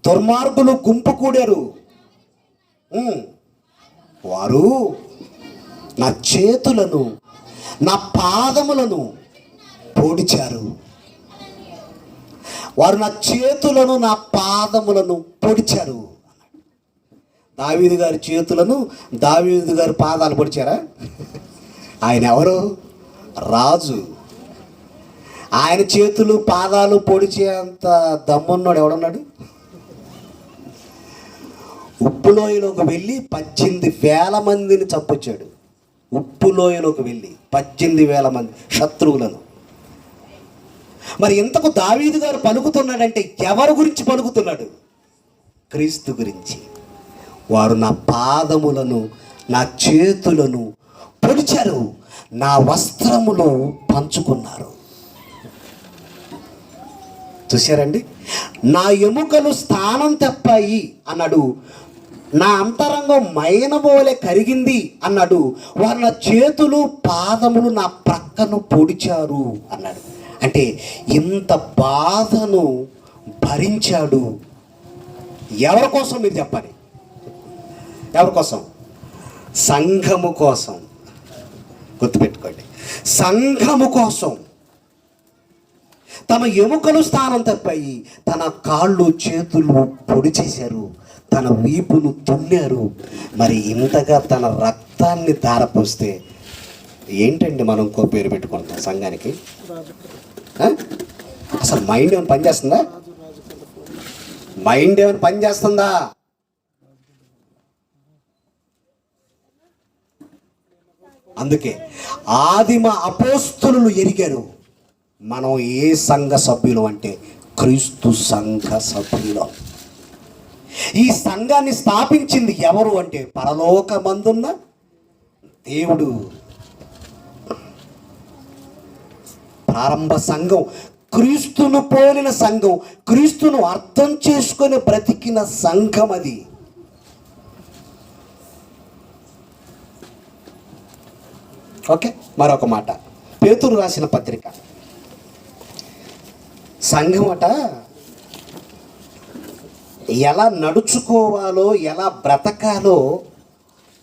దుర్మార్గులు గుంపు కూడారు, వారు నా చేతులను నా పాదములను పొడిచారు. వారు నా చేతులను నా పాదములను పొడిచారు. దావీదు గారి చేతులను, దావీదు గారి పాదాలు పొడిచారా? ఆయన ఎవరు? రాజు. ఆయన చేతులు పాదాలు పొడిచేంత దమ్మున్నాడు ఎవడున్నాడు? ఉప్పులోయలోకి వెళ్ళి 18,000 మందిని చంపొచ్చాడు. ఉప్పులోయలోకి వెళ్ళి 18,000 మంది శత్రువులను. మరి ఇంతకు దావీదు గారు పలుకుతున్నాడంటే ఎవరి గురించి పలుకుతున్నాడు? క్రీస్తు గురించి. వారు నా పాదములను నా చేతులను పొడిచారు, నా వస్త్రములు పంచుకున్నారు. చూశారండి, నా ఎముకలు స్థానం తప్పాయి అన్నాడు, నా అంతరంగం మైనబోలే కరిగింది అన్నాడు, వారు నా చేతులు పాదములు నా ప్రక్కను పొడిచారు అన్నాడు. అంటే ఇంత బాధను భరించాడు. ఎవరి కోసం మీరు చెప్పాలి? ఎవరి కోసం? సంఘము కోసం. గుర్తుపెట్టుకోండి, సంఘము కోసం. తమ ఎముకలు స్థానం తప్పాయి, తన కాళ్ళు చేతులు పొడి చేశారు, తన వీపును తున్నారు. మరి ఇంతగా తన రక్తాన్ని ధారపోస్తే ఏంటండి మనం ఇంకో పేరు పెట్టుకుంటాం సంఘానికి? అసలు మైండ్ ఏమైనా పనిచేస్తుందా? మైండ్ ఏమైనా పనిచేస్తుందా? అందుకే ఆదిమ అపోస్తలులు ఎరిగారు, మనం ఏ సంఘ సభ్యులు అంటే క్రీస్తు సంఘ సభ్యులు. ఈ సంఘాన్ని స్థాపించింది ఎవరు అంటే పరలోకమందున్న దేవుడు. ప్రారంభ సంఘం క్రీస్తును పోలిన సంఘం, క్రీస్తును అర్థం చేసుకొని బ్రతికిన సంఘం అది. ఓకే, మరొక మాట, పేతురు రాసిన పత్రిక. సంఘం అట ఎలా నడుచుకోవాలో, ఎలా బ్రతకాలో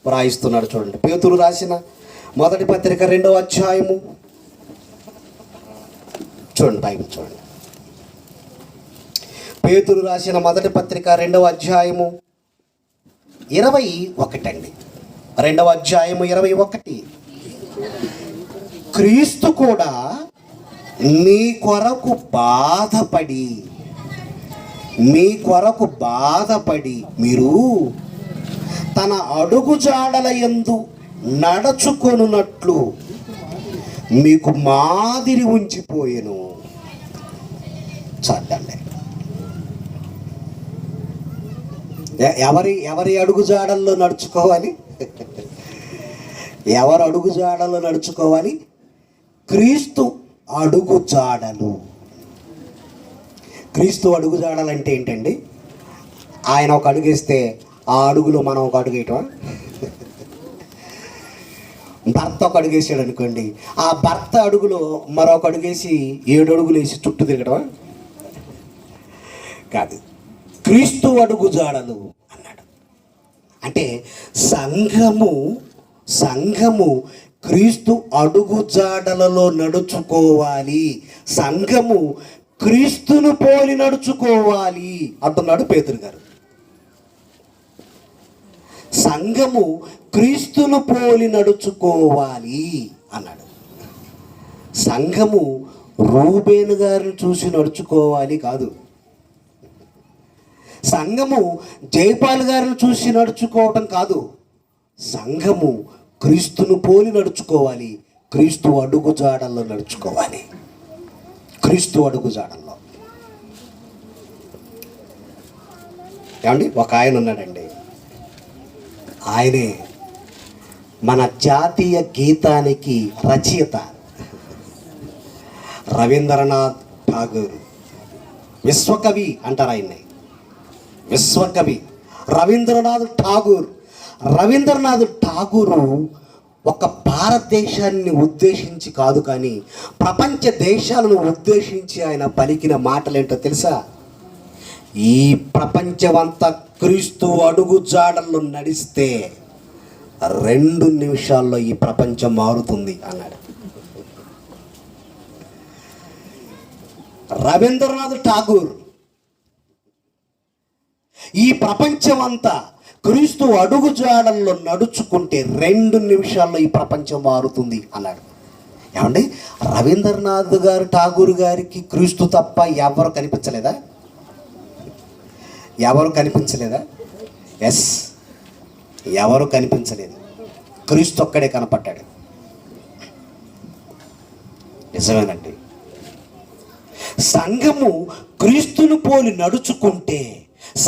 వ్రాయిస్తున్నాడు. చూడండి, పేతురు రాసిన మొదటి పత్రిక 2వ అధ్యాయము. చూడండి, బైబిల్ చూడండి. పేతురు రాసిన మొదటి పత్రిక 2వ అధ్యాయము 21 అండి. 2వ అధ్యాయము 21. క్రీస్తు కూడా మీ కొరకు బాధపడి మీరు తన అడుగుజాడల యందు నడుచుకొనున్నట్లు మీకు మాదిరి ఉంచిపోయెను. చాలండి. ఎవరి అడుగుజాడల్లో నడుచుకోవాలి? ఎవరు అడుగుజాడల్లో నడుచుకోవాలి? క్రీస్తు అడుగుజాడలు. క్రీస్తు అడుగుజాడలు అంటే ఏంటండి? ఆయన ఒక అడుగేస్తే ఆ అడుగులో మనం ఒక అడుగు వేయటం. భర్త ఒక అడుగు వేసాడు అనుకోండి, ఆ భర్త అడుగులో మరొక అడుగేసి 7 అడుగులు వేసి చుట్టూ తిరగటం కాదు. క్రీస్తు అడుగుజాడలు అన్నాడు. అంటే సంఘము క్రీస్తు అడుగుజాడలలో నడుచుకోవాలి. సంఘము క్రీస్తును పోలి నడుచుకోవాలి అంటున్నాడు పేతురు గారు. సంఘము క్రీస్తును పోలి నడుచుకోవాలి అన్నాడు. సంఘము రూబేను గారిని చూసి నడుచుకోవాలి కాదు. సంఘము జైపాల్ గారిని చూసి నడుచుకోవటం కాదు. సంఘము క్రీస్తును పోలి నడుచుకోవాలి. క్రీస్తు అడుగుజాడల్లో నడుచుకోవాలి. క్రీస్తు అడుగుజాడల్లో. ఏమండి, ఒక ఆయన ఉన్నాడండి, ఆయనే మన జాతీయ గీతానికి రచయిత. రవీంద్రనాథ్ ఠాగూర్. విశ్వకవి అంటారు ఆయన్ని, విశ్వకవి రవీంద్రనాథ్ ఠాగూర్. రవీంద్రనాథ్ ఠాగూరు ఒక భారతదేశాన్ని ఉద్దేశించి కాదు, కానీ ప్రపంచ దేశాలను ఉద్దేశించి ఆయన పలికిన మాటలేంటో తెలుసా? ఈ ప్రపంచమంతా క్రీస్తు అడుగుజాడల్లో నడిస్తే 2 నిమిషాల్లో ఈ ప్రపంచం మారుతుంది అన్నాడు. రవీంద్రనాథ్ ఠాగూర్ ఈ ప్రపంచమంతా క్రీస్తు అడుగుజాడల్లో నడుచుకుంటే 2 నిమిషాల్లో ఈ ప్రపంచం మారుతుంది అన్నాడు. ఏమండి, రవీంద్రనాథ్ గారు ఠాగూర్ గారికి క్రీస్తు తప్ప ఎవరు కనిపించలేదా? ఎవరు కనిపించలేదా? ఎస్, ఎవరు కనిపించలేదు. క్రీస్తు ఒక్కడే కనపడ్డాడు. నిజమేనండి. సంఘము క్రీస్తును పోలి నడుచుకుంటే,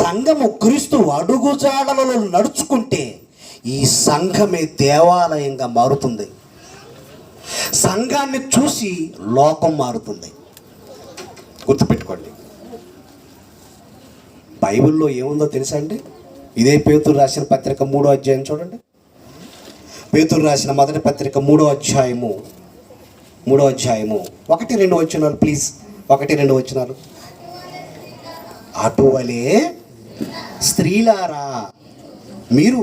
సంఘము క్రీస్తు అడుగుజాడలలో నడుచుకుంటే ఈ సంఘమే దేవాలయంగా మారుతుంది. సంఘాన్ని చూసి లోకం మారుతుంది. గుర్తుపెట్టుకోండి. బైబిల్లో ఏముందో తెలుసా అండి? ఇదే పేతురు రాసిన పత్రిక 3వ అధ్యాయం చూడండి. పేతురు రాసిన మొదటి పత్రిక 3వ అధ్యాయము 1-2 వచనాలు ప్లీజ్. 1-2 వచనాలు. అటువలే స్త్రీలారా మీరు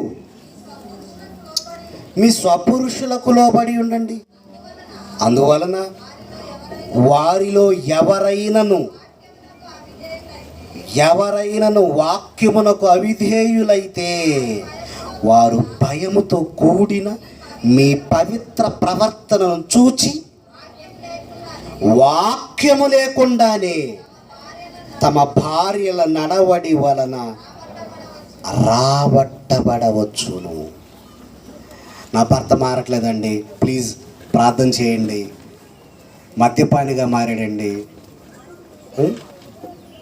మీ స్వపురుషులకు లోబడి ఉండండి. అందువలన వారిలో ఎవరైనను వాక్యమునకు అవిధేయులైతే వారు భయముతో కూడిన మీ పవిత్ర ప్రవర్తనను చూచి వాక్యము లేకుండానే తమ భార్యల నడవడి వలన రాబట్టబడవచ్చును. నా భర్త మారట్లేదండి, ప్లీజ్ ప్రార్థన చేయండి. మద్యపానిగా మారాడండి,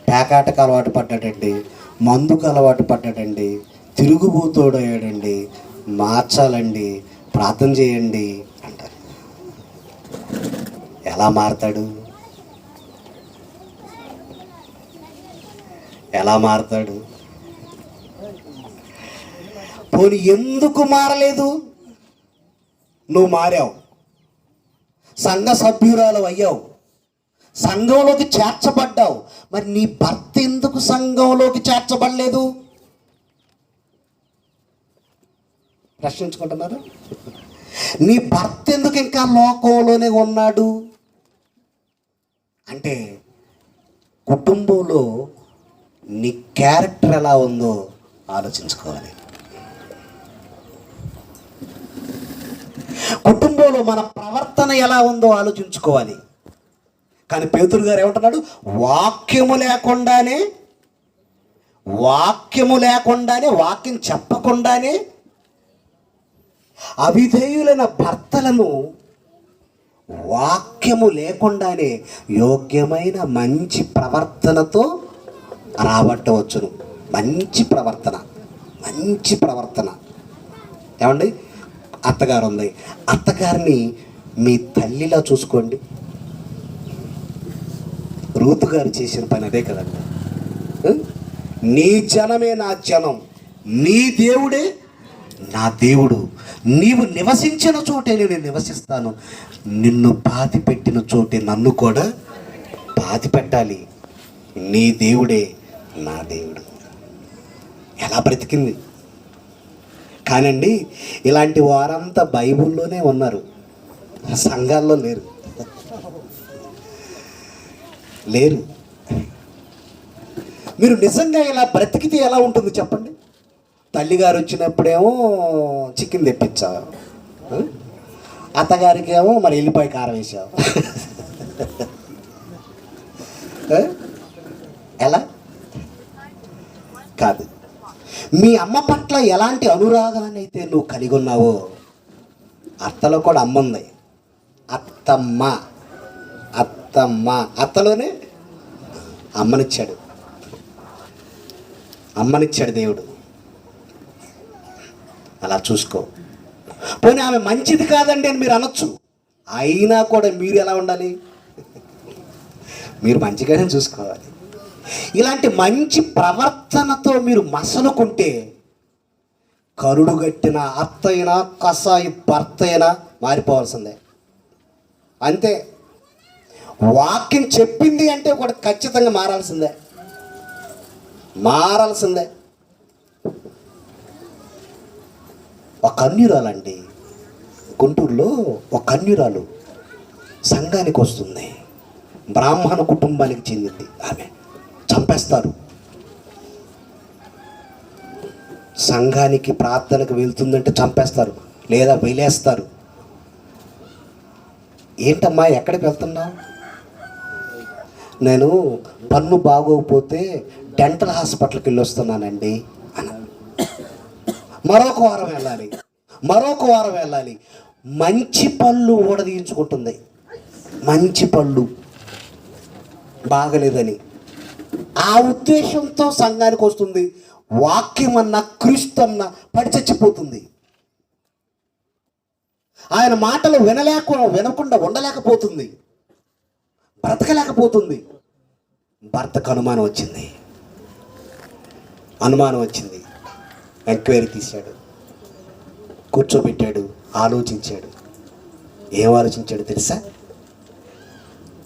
పేకాటకు అలవాటు పడ్డాడండి, మందుకు అలవాటు పడ్డాడండి, తిరుగుబోతోడయ్యాడండి, మార్చాలండి, ప్రార్థన చేయండి అంటారు. ఎలా మారతాడు? ఎలా మారతాడు? పోనీ ఎందుకు మారలేదు? నువ్వు మారావు, సంఘ సభ్యురాలు అయ్యావు, సంఘంలోకి చేర్చబడ్డావు. మరి నీ భర్త ఎందుకు సంఘంలోకి చేర్చబడలేదు? ప్రశ్నించుకుంటున్నారు. నీ భర్త ఎందుకు ఇంకా లోకంలోనే ఉన్నాడు అంటే కుటుంబంలో నీ క్యారెక్టర్ ఎలా ఉందో ఆలోచించుకోవాలి. కుటుంబంలో మన ప్రవర్తన ఎలా ఉందో ఆలోచించుకోవాలి. కానీ పేతురు గారు ఏమంటున్నాడు? వాక్యము లేకుండానే వాక్యం చెప్పకుండానే అవిధేయులైన భర్తలను వాక్యము లేకుండానే యోగ్యమైన మంచి ప్రవర్తనతో రాబట్టవచ్చును. మంచి ప్రవర్తన ఏమండి? అత్తగారు ఉంది, అత్తగారిని మీ తల్లిలా చూసుకోండి. రూతు గారు చేసిన పని అదే కదండి. నీ జనమే నా జనం, నీ దేవుడే నా దేవుడు, నీవు నివసించిన చోటే నేను నివసిస్తాను, నిన్ను పాతి పెట్టిన చోటే నన్ను కూడా పాతి పెట్టాలి, నీ దేవుడే నా దేవుడు. ఎలా బ్రతికింది! కానండి ఇలాంటి వారంతా బైబిల్లోనే ఉన్నారు, సంఘాల్లో లేరు. మీరు నిజంగా ఇలా బ్రతికితే ఎలా ఉంటుంది చెప్పండి? తల్లిగారు వచ్చినప్పుడేమో చికెన్ తెప్పించావు, అత్తగారికి ఏమో మరి ఎల్లిపాయ కారం వేసావు. ఎలా కాదు. మీ అమ్మ పట్ల ఎలాంటి అనురాగాన్ని అయితే నువ్వు కలిగి ఉన్నావో, అత్తలో కూడా అమ్మ ఉంది. అత్తలోనే అమ్మనిచ్చాడు దేవుడు. అలా చూసుకో. పోనీ ఆమె మంచిది కాదండి అని మీరు అనొచ్చు, అయినా కూడా మీరు ఎలా ఉండాలి? మీరు మంచిగానే చూసుకోవాలి. ఇలాంటి మంచి ప్రవర్తనతో మీరు మసలుకుంటే కరుడుగట్టిన అత్త అయినా కసాయి భర్త అయినా మారిపోవాల్సిందే. అంతే. వాక్యం చెప్పింది అంటే కూడా ఖచ్చితంగా మారాల్సిందే. ఒక కన్యురాలండి, గుంటూరులో ఒక కన్యురాలు సంఘానికి వస్తుంది. బ్రాహ్మణ కుటుంబానికి చెందింది ఆమె. చంపేస్తారు. సంఘానికి ప్రార్థనకు వెళ్తుందంటే చంపేస్తారు, లేదా వెలేస్తారు. ఏంటమ్మా ఎక్కడికి వెళ్తున్నావు? నేను పన్ను బాగోకపోతే డెంటల్ హాస్పిటల్కి వెళ్ళి వస్తున్నానండి అన్న. మరొక వారం వెళ్ళాలి. మంచి పళ్ళు ఊడదీయించుకుంటుంది, మంచి పళ్ళు బాగలేదని. ఆ ఉద్దేశంతో సంఘానికి వస్తుంది. వాక్యం అన్న క్రీస్తు అన్న పడి చచ్చిపోతుంది. ఆయన మాటలు వినకుండా ఉండలేకపోతుంది, బ్రతకలేకపోతుంది. భర్తకు అనుమానం వచ్చింది. ఎంక్వైరీ తీశాడు, కూర్చోబెట్టాడు, ఆలోచించాడు. ఏం ఆలోచించాడు తెలుసా?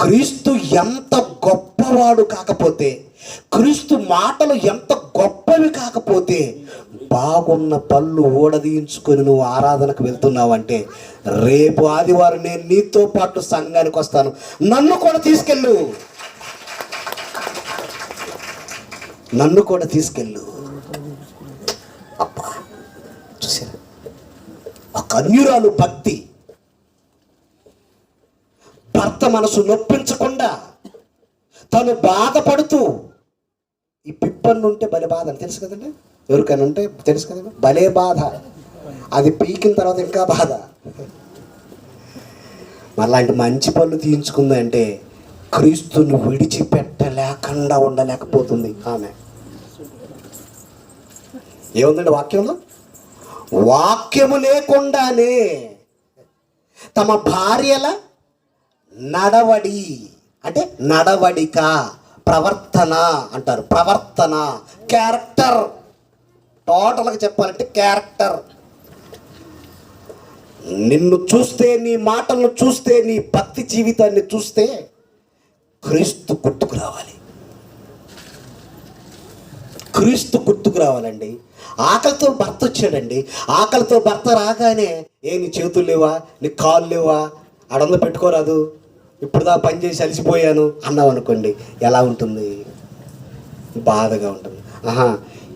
క్రీస్తు ఎంత గొప్పవాడు కాకపోతే, క్రీస్తు మాటలు ఎంత గొప్పవి కాకపోతే, బాగున్న పళ్ళు ఊడదీయించుకొని నువ్వు ఆరాధనకు వెళ్తున్నావంటే, రేపు ఆదివారం నేను నీతో పాటు సంఘానికి వస్తాను, నన్ను కూడా తీసుకెళ్ళు. అబ్బా, చూసారా? ఒక అన్యురాలు భక్తి. భర్త మనసు నొప్పించకుండా తను బాధపడుతూ, ఈ పిప్పన్ను ఉంటే భలే బాధ అని తెలుసు కదండి, ఎవరికైనా ఉంటే తెలుసు కదండి, భలే బాధ. అది పీకిన తర్వాత ఇంకా బాధ. మళ్ళాంటి మంచి పళ్ళు తీయించుకుందంటే క్రీస్తుని విడిచిపెట్టలేకుండా ఉండలేకపోతుంది ఆమె. ఏముందండి వాక్యంలో? వాక్యము లేకుండానే తమ భార్యల నడవడి అంటే నడవడిక, ప్రవర్తన అంటారు. ప్రవర్తన, క్యారెక్టర్. టోటల్గా చెప్పాలంటే క్యారెక్టర్. నిన్ను చూస్తే, నీ మాటలను చూస్తే, నీ భక్తి జీవితాన్ని చూస్తే క్రీస్తు గుర్తుకు రావాలి. క్రీస్తు గుర్తుకు రావాలండి. ఆకలితో భర్త వచ్చాడండి. ఆకలితో భర్త రాగానే, నీ చేతులు లేవా, నీ కాళ్ళు లేవా, అడంలో పెట్టుకోరాదు, ఇప్పుడుదా పని చేసి అలసిపోయాను అన్నావు అనుకోండి, ఎలా ఉంటుంది? బాధగా ఉంటుంది.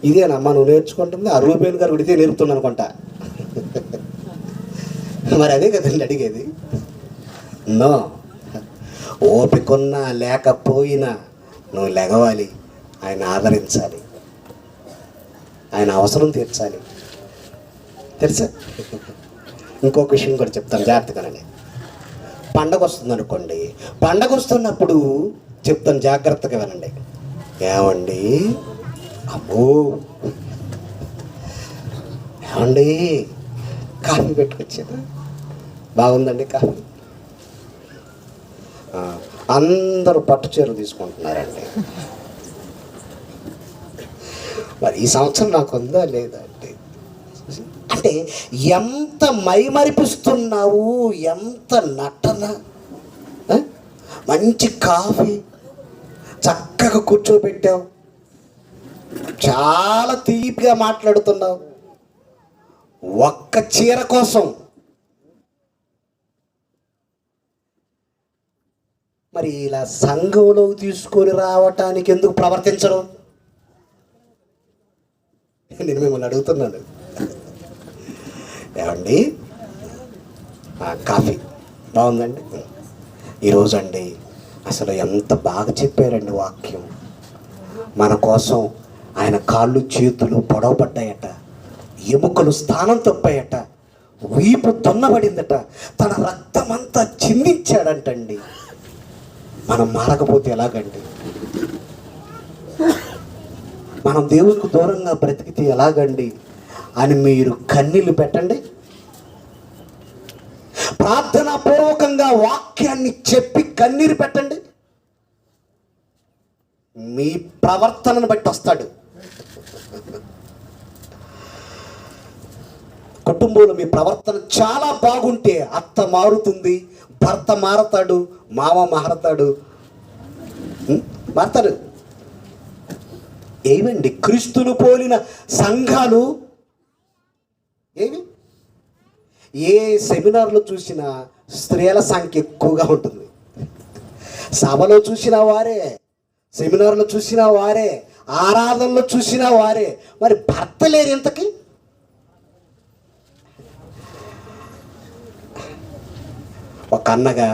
ఇదేనమ్మా నువ్వు నేర్చుకుంటుంది, ఆ రూపేణు గారు ఉడితే నేర్పుతున్నాను అనుకుంటా. మరి అదే కదండి అడిగేది. నో, ఓపికన్నా లేకపోయినా నువ్వు లెగవాలి, ఆయన ఆదరించాలి, ఆయన అవసరం తీర్చాలి. తెలుసా? ఇంకొక విషయం కూడా చెప్తాను, జాగ్రత్తగానండి. పండగ వస్తుంది అనుకోండి, పండగ వస్తున్నప్పుడు చెప్తాను, జాగ్రత్తగా వినండి. ఏమండి, అబ్బో ఏమండి కాఫీ పెట్టుకొచ్చాను, బాగుందండి కాఫీ. అందరూ పట్టు చీరలు తీసుకుంటున్నారండి. మరి ఈ సంవత్సరం నాకు ఉందా లేదా అంటే, అంటే ఎంత మైమరిపిస్తున్నావు, ఎంత నటన. మంచి కాఫీ చక్కగా కూర్చోబెట్టావు, చాలా తీపిగా మాట్లాడుతున్నావు. ఒక్క చీర కోసం మరి ఇలా సంఘంలో తీసుకొని రావటానికి ఎందుకు ప్రవర్తించడం? నేను మిమ్మల్ని అడుగుతున్నాను. ఏమండి, కాఫీ బాగుందండి. ఈరోజు అండి అసలు ఎంత బాగా చెప్పారండి వాక్యం. మన కోసం ఆయన కాళ్ళు చేతులు పొడవబడ్డాయట, ఎముకలు స్థానం తప్పాయట, వీపు దున్నబడిందట, తన రక్తమంతా చిందించాడంటండి. మనం మారకపోతే ఎలాగండి? మనం దేవునికి దూరంగా బ్రతికితే ఎలాగండి అని మీరు కన్నీళ్ళు పెట్టండి. ప్రార్థనా పూర్వకంగా వాక్యాన్ని చెప్పి కన్నీరు పెట్టండి. మీ ప్రవర్తనను బట్టి వస్తాడు. కుటుంబంలో మీ ప్రవర్తన చాలా బాగుంటే అత్త మారుతుంది, భర్త మారతాడు, మామ మారతాడు, మారతాడు. ఏమండి, క్రీస్తును పోలిన సంఘాలు ఏమి? ఏ సెమినార్లో చూసినా స్త్రీల సంఖ్య ఎక్కువగా ఉంటుంది. సభలో చూసిన వారే, సెమినార్లో చూసిన వారే, ఆరాధనలో చూసిన వారే. మరి భర్త లేరు ఇంతకీ? ఒక అన్నగా,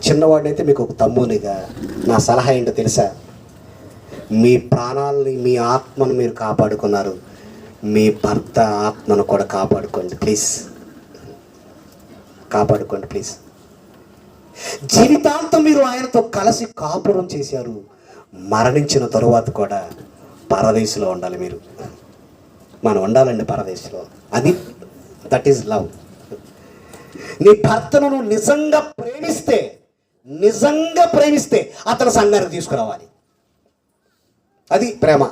చిన్నవాడినైతే మీకు ఒక తమ్మునిగా నా సలహా ఏంటో తెలుసా? మీ ప్రాణాలని, మీ ఆత్మను మీరు కాపాడుకున్నారు, మీ భర్త ఆత్మను కూడా కాపాడుకోండి ప్లీజ్. కాపాడుకోండి ప్లీజ్. జీవితాంతం మీరు ఆయనతో కలిసి కాపురం చేశారు. మరణించిన తరువాత కూడా పరదేశంలో ఉండాలి మీరు. మనం ఉండాలండి పరదేశంలో. అది దట్ ఈజ్ లవ్. నీ భర్తను నువ్వు నిజంగా ప్రేమిస్తే అతని సంఘానికి తీసుకురావాలి. అది ప్రేమ.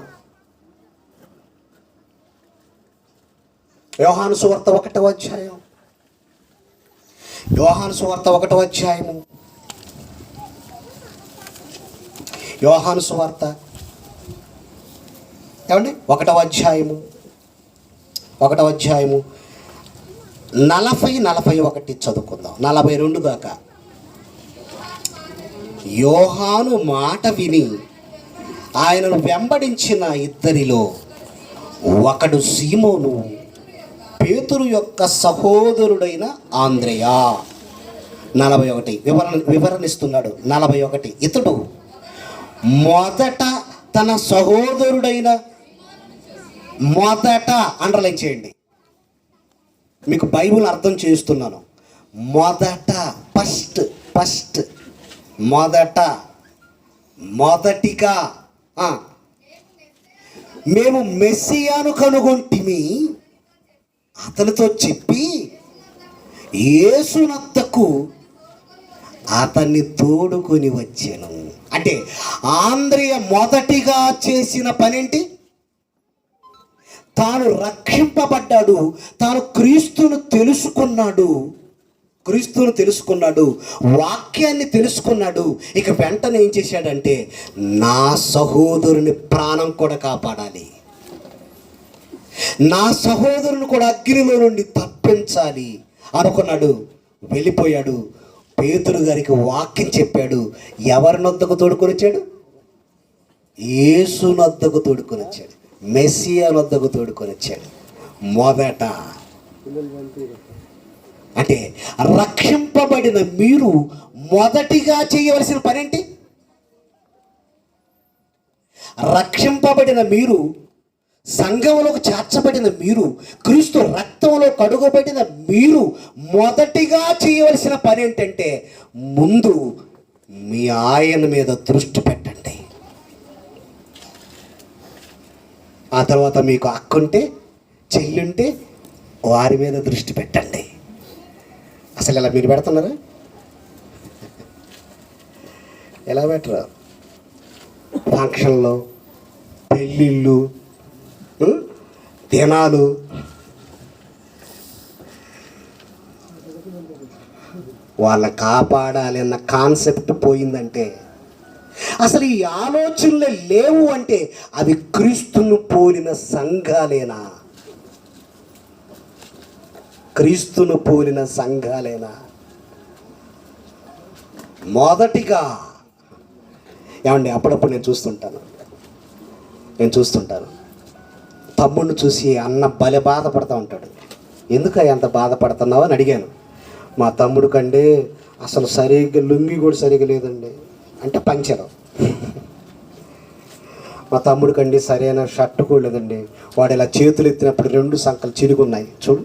యోహాను సువార్త 1వ అధ్యాయం, యోహాను సువార్త 1వ అధ్యాయము, యోహాను సువార్త ఏమండి 1వ అధ్యాయము 40-41 చదువుకుందాం. 42 దాకా. యోహాను మాట విని ఆయనను వెంబడించిన ఇద్దరిలో ఒకడు సీమోను, పేతురు యొక్క సహోదరుడైన ఆంద్రేయ. 41 వివరణిస్తున్నాడు. 41 ఇతడు మొదట తన సహోదరుడైన, మొదట అండర్లైన్ చేయండి, మీకు బైబిల్ అర్థం చేస్తున్నాను. మొదట, ఫస్ట్, మొదటిగా మేము మెస్సియాను కనుగొంటిమి అతనితో చెప్పి యేసునద్దకు అతన్ని తోడుకొని వచ్చాను. అంటే ఆంద్రియ మొదటిగా చేసిన పనేంటి? తాను రక్షింపబడ్డాడు, తాను క్రీస్తును తెలుసుకున్నాడు, వాక్యాన్ని తెలుసుకున్నాడు. ఇక వెంటనే ఏం చేశాడంటే, నా సహోదరుని ప్రాణం కూడా కాపాడాలి, నా సహోదరుని కూడా అగ్నిలో నుండి తప్పించాలి అనుకున్నాడు. వెళ్ళిపోయాడు. పేతురు గారికి వాక్యం చెప్పాడు. ఎవరి నొద్దకు తోడుకొని వచ్చాడు? యేసు నొద్దకు తోడుకొని వచ్చాడు, మెస్సియా నొద్దకు తోడుకొని వచ్చాడు. మొదట అంటే రక్షింపబడిన మీరు మొదటిగా చేయవలసిన పనేంటి? రక్షింపబడిన మీరు, సంఘంలోకి చేర్చబడిన మీరు, క్రీస్తు రక్తంలో కడుగబడిన మీరు మొదటిగా చేయవలసిన పని ఏంటంటే, ముందు మీ ఆయన మీద దృష్టి పెట్టండి. ఆ తర్వాత మీకు అక్కుంటే, చెల్లుంటే వారి మీద దృష్టి పెట్టండి. అసలు ఇలా మీరు పెడుతున్నారా? ఎలా పెట్టరు? ఫంక్షన్లో, పెళ్ళిళ్ళు, దినాలు, వాళ్ళని కాపాడాలి అన్న కాన్సెప్ట్ పోయిందంటే, అసలు ఈ ఆలోచనలే లేవు అంటే అవి క్రీస్తును పోలిన సంఘాలేనా? క్రీస్తును పోలిన సంఘాలేనా? మొదటిగా ఏమండి, అప్పుడప్పుడు నేను చూస్తుంటాను తమ్ముడిని చూసి అన్న భలే బాధపడుతూ ఉంటాడు. ఎందుకు అంత బాధపడుతున్నావు అని అడిగాను. మా తమ్ముడు కంటే అసలు సరిగ్గా లుంగి కూడా సరిగ్గా లేదండి అంటే పంచరు. మా తమ్ముడు కంటే సరైన షర్టు కూడా లేదండి, వాడు ఇలా చేతులు ఎత్తినప్పుడు 2 సంకలు చిరుగున్నాయి చూడు,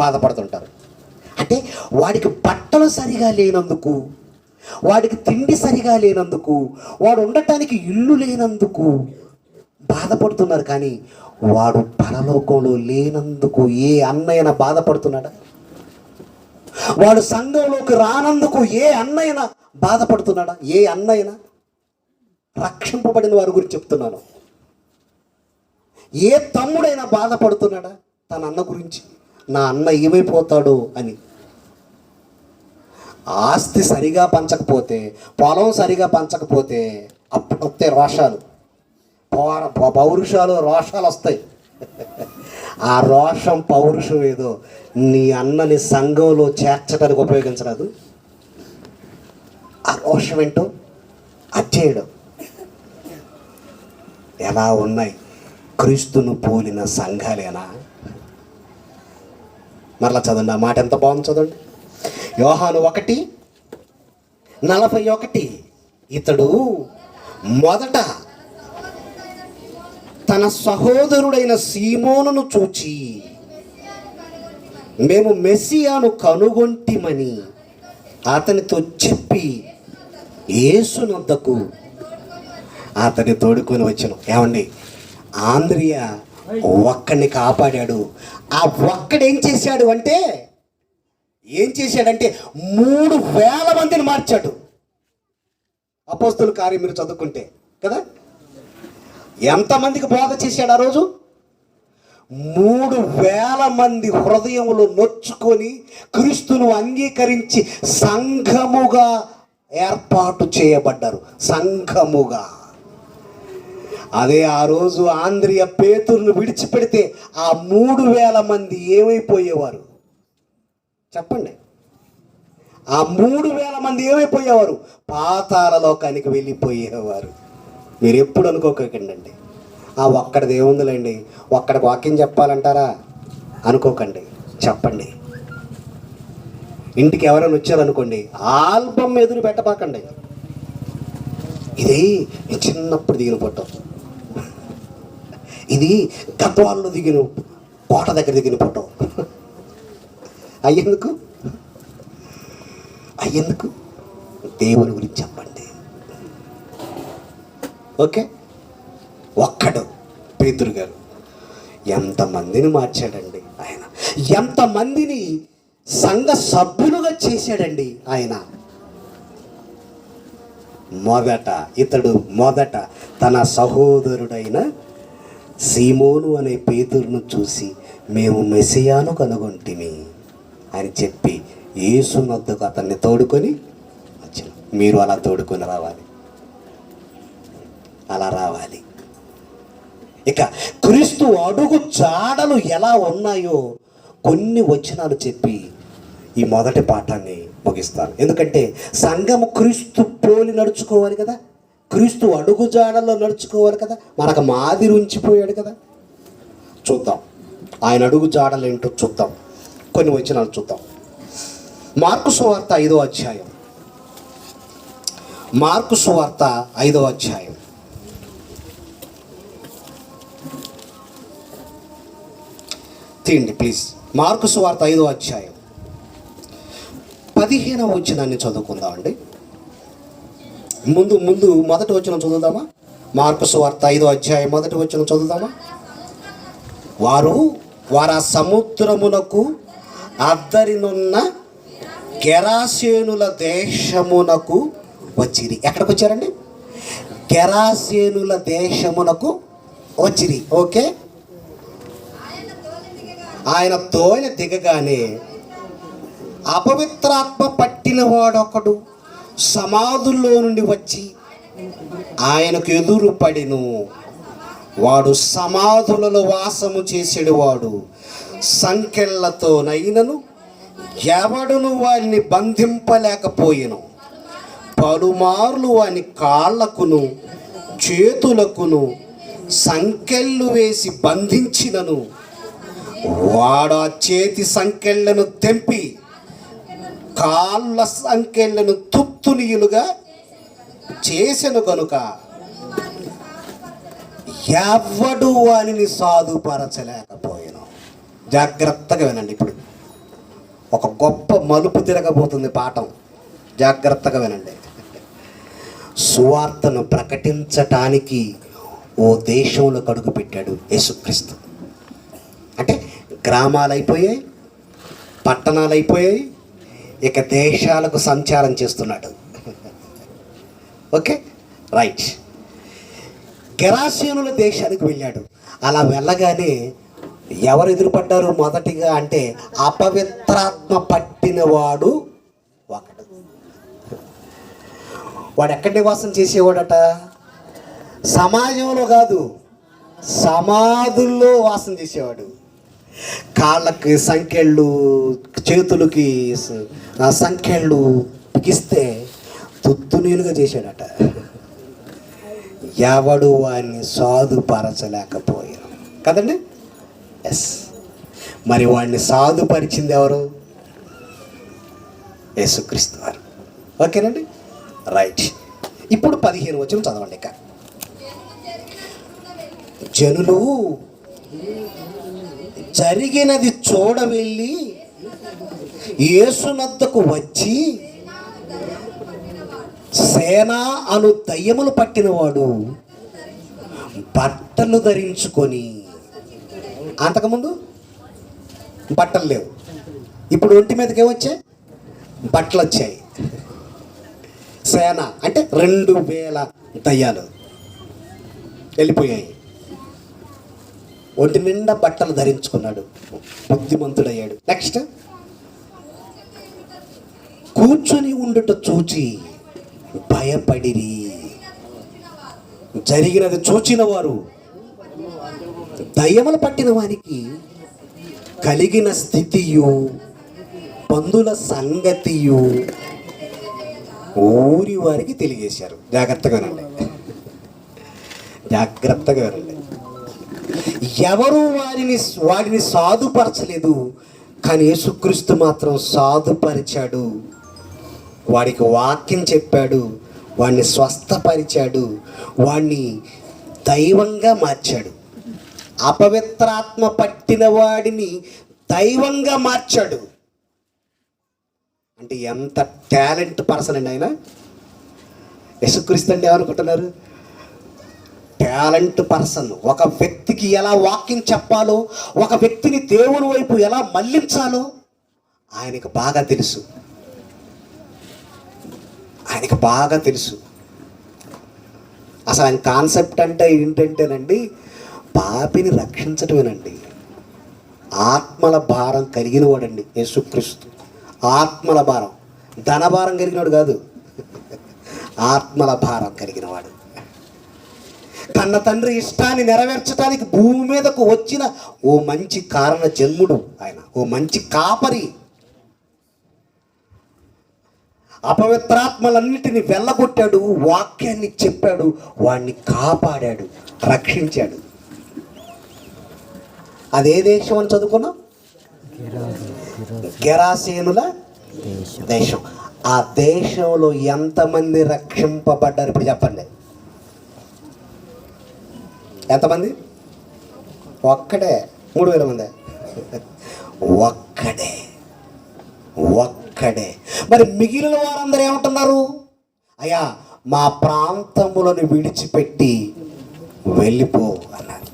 బాధపడుతుంటారు. అంటే వాడికి బట్టలు సరిగా లేనందుకు, వాడికి తిండి సరిగా లేనందుకు, వాడు ఉండటానికి ఇల్లు లేనందుకు బాధపడుతున్నారు. కానీ వాడు పరలోకంలో లేనందుకు ఏ అన్నయ్యన బాధపడుతున్నాడా? వాడు సంఘంలోకి రానందుకు ఏ అన్నయ్యన బాధపడుతున్నాడా? ఏ అన్నయ్యన? రక్షింపబడిన వారి గురించి చెప్తున్నాను. ఏ తమ్ముడైనా బాధపడుతున్నాడా తన అన్న గురించి? నా అన్న ఏమైపోతాడు అని. ఆస్తి సరిగా పంచకపోతే, పొలం సరిగా పంచకపోతే అప్పుడు వస్తాయి రోషాలు, పౌరుషాలు, రోషాలు వస్తాయి. ఆ రోషం, పౌరుషం ఏదో నీ అన్నని సంఘంలో చేర్చడానికి ఉపయోగించరాదు. ఆ రోషం ఏంటో అచ్చేయడం. ఎలా ఉన్నాయి క్రీస్తును పోలిన సంఘాలేనా? మరలా చదవండి, ఆ మాట ఎంత బాగుంది చదవండి. యోహాను 1:41. ఇతడు మొదట తన సహోదరుడైన సీమోనును చూచి, మేము మెస్సియాను కనుగొంటిమని అతనితో చెప్పి యేసునొద్దకు అతని తోడుకొని వచ్చాను. ఏమండి, ఆంద్రియ ఒక్కడిని కాపాడాడు. ఆ ఒక్కడు ఏం చేశాడంటే 3,000 మందిని మార్చాడు. అపోస్తలుల కార్యం మీరు చదువుకుంటే కదా, ఎంతమందికి బోధ చేశాడు ఆ రోజు? 3,000 మంది హృదయంలో నొచ్చుకొని క్రీస్తును అంగీకరించి సంఘముగా ఏర్పాటు చేయబడ్డారు. సంఘముగా. అదే ఆ రోజు ఆంద్రియ పేతురును విడిచిపెడితే ఆ 3,000 మంది ఏమైపోయేవారు చెప్పండి? ఆ 3,000 మంది ఏమైపోయేవారు? పాతాళలోకానికి వెళ్ళిపోయేవారు. మీరు ఎప్పుడు అనుకోకండి, ఆ ఒక్కడిది ఏముందిలేండి, ఒక్కడికి వాక్యం చెప్పాలంటారా అనుకోకండి, చెప్పండి. ఇంటికి ఎవరైనా వచ్చారనుకోండి, ఆల్బమ్ ఎదురు పెట్టబాకండి. ఇది నేను చిన్నప్పుడు దిగిన ఫోటో, ఇది గద్వాల్లో దిగిన కోట దగ్గర దిగిన ఫోటో. అయ్యేందుకు దేవుని గురించి చెప్పండి. ఓకే, ఒక్కడు పేతురు గారు ఎంతమందిని మార్చాడండి ఆయన, ఎంతమందిని సంఘ సభ్యులుగా చేశాడండి ఆయన. మొదట తన సహోదరుడైన సీమోను అనే పేతురును చూసి మేము మెస్సియాను కనుగొంటిమి అని చెప్పి యేసు వద్దకు అతన్ని తోడుకొని వచ్చాను. మీరు అలా తోడుకొని రావాలి, అలా రావాలి. ఇక క్రీస్తు అడుగు జాడలు ఎలా ఉన్నాయో కొన్ని వచనాలు చెప్పి ఈ మొదటి పాఠాన్ని ముగిస్తాను. ఎందుకంటే సంఘము క్రీస్తు పోలి నడుచుకోవాలి కదా, క్రీస్తు అడుగు జాడల్లో నడుచుకోవాలి కదా, మనకు మాదిరి ఉంచిపోయాడు కదా. చూద్దాం ఆయన అడుగు జాడలు ఏంటో చూద్దాం, కొన్ని వచనాలు చూద్దాం. మార్కు సువార్త 5వ అధ్యాయం, మార్కు సువార్త 5వ అధ్యాయం తీయండి ప్లీజ్. మార్కు సువార్త 5వ అధ్యాయం 15వ వచనాన్ని చదువుకుందామండి. ముందు మొదటి వచనం చదువుదామా? మార్కు సువార్త 5వ అధ్యాయం మొదటి వచనం చదువుదామా? వారు ఆ సముద్రమునకు అద్దరినున్న గెరాసేనుల దేశమునకు వచ్చిరి. ఎక్కడికి వచ్చారండి? గెరాసేనుల దేశమునకు వచ్చిరి. ఓకే. ఆయన తోలి దిగగానే అపవిత్రాత్మ పట్టిన వాడొకడు సమాధుల్లో నుండి వచ్చి ఆయనకు ఎదురు పడిను. వాడు సమాధులలో వాసము చేసేడు వాడు, సంకెళ్లతో నైనను ఎవడును వారిని బంధింపలేకపోయెను. పలుమార్లు వాని కాళ్లకును చేతులకును సంకెళ్ళు వేసి బంధించినను వాడు ఆ చేతి సంకెళ్లను తెంపి కాళ్ళ సంకెళ్లను తుత్తునియులుగా చేసెను కనుక ఎవడు వానిని సాధుపరచలేకపోయాను. జాగ్రత్తగా వినండి. ఇప్పుడు ఒక గొప్ప మలుపు తిరగబోతుంది పాఠం, జాగ్రత్తగా వినండి. సువార్తను ప్రకటించటానికి ఓ దేశంలో అడుగు పెట్టాడు యేసుక్రీస్తు. అంటే గ్రామాలు అయిపోయాయి, పట్టణాలు అయిపోయాయి, ఇక దేశాలకు సంచారం చేస్తున్నాడు. Okay right. గెరాసేనుల దేశానికి వెళ్ళాడు. అలా వెళ్ళగానే ఎవరు ఎదురుపడ్డారు మొదటిగా అంటే అపవిత్రాత్మ పట్టినవాడు ఒకడు. వాడు ఎక్కడ నివాసం చేసేవాడట? సమాజంలో కాదు, సమాధుల్లో వాసం చేసేవాడు. కాళ్ళకి సంకెళ్ళు, చేతులకి సంకెళ్ళు బిగిస్తే తుత్తునీలుగా చేశాడట. ఎవడు వాడిని సాధుపరచలేకపోయారు కదండి. ఎస్, మరి వాడిని సాధుపరిచింది ఎవరు? యేసుక్రీస్తు వారు. ఓకేనండి రైట్. ఇప్పుడు 15 వచనం చదవండి. ఇక జనులు జరిగినది చూడవెళ్ళి యేసునద్దకు వచ్చి సేనా అను దయ్యములు పట్టినవాడు బట్టలు ధరించుకొని, అంతకుముందు బట్టలు లేవు, ఇప్పుడు ఒంటి మీదకి ఏమొచ్చాయి? బట్టలు వచ్చాయి. సేన అంటే 2000 దయ్యాలు వెళ్ళిపోయాయి. ఒంటి నిండా బట్టలు ధరించుకున్నాడు, బుద్ధిమంతుడయ్యాడు. నెక్స్ట్, కూర్చొని ఉండుట చూచి భయపడిరి. జరిగినది చూచిన వారు దయ్యములు పట్టిన వానికి కలిగిన స్థితియు పందుల సంగతియు ఊరి వారికి తెలియజేశారు. జాగ్రత్తగా వినండి, జాగ్రత్తగా వినండి. ఎవరు వాడిని సాధుపరచలేదు, కానీ యేసుక్రీస్తు మాత్రం సాధుపరిచాడు. వాడికి వాక్యం చెప్పాడు, వాడిని స్వస్థపరిచాడు, వాడిని దైవంగా మార్చాడు. అపవిత్రాత్మ పట్టిన వాడిని దైవంగా మార్చాడు. అంటే ఎంత టాలెంట్ పర్సన్ అండి ఆయన. యేసుక్రీస్తు అంటే ఏమనుకుంటున్నారు? Talent person. ఒక వ్యక్తికి ఎలా వాక్యం చెప్పాలో, ఒక వ్యక్తిని దేవుని వైపు ఎలా మళ్ళించాలో ఆయనకు బాగా తెలుసు, ఆయనకు బాగా తెలుసు. అసలు ఆయన కాన్సెప్ట్ అంటే ఏంటంటేనండి, పాపిని రక్షించటమేనండి. ఆత్మల భారం కలిగిన వాడండి యేసుక్రీస్తు. ఆత్మల భారం, ధన భారం కలిగినవాడు కాదు, ఆత్మల భారం కలిగినవాడు. కన్న తండ్రి ఇష్టాన్ని నెరవేర్చడానికి భూమి మీదకు వచ్చిన ఓ మంచి కారణ జన్ముడు ఆయన, ఓ మంచి కాపరి. అపవిత్రాత్మలన్నిటిని వెళ్ళగొట్టాడు, వాక్యాన్ని చెప్పాడు, వాడిని కాపాడాడు, రక్షించాడు. అదే దేశం అని చదువుకున్నాం, గెరాసేనుల దేశం. ఆ దేశంలో ఎంతమంది రక్షింపబడ్డారు ఇప్పుడు చెప్పండి? ఎంతమంది? ఒక్కడే. 3000 మంది? ఒక్కడే. మరి మిగిలిన వారందరూ ఏమంటున్నారు? అయ్యా, మా ప్రాంతములను విడిచిపెట్టి వెళ్ళిపో అన్నారు.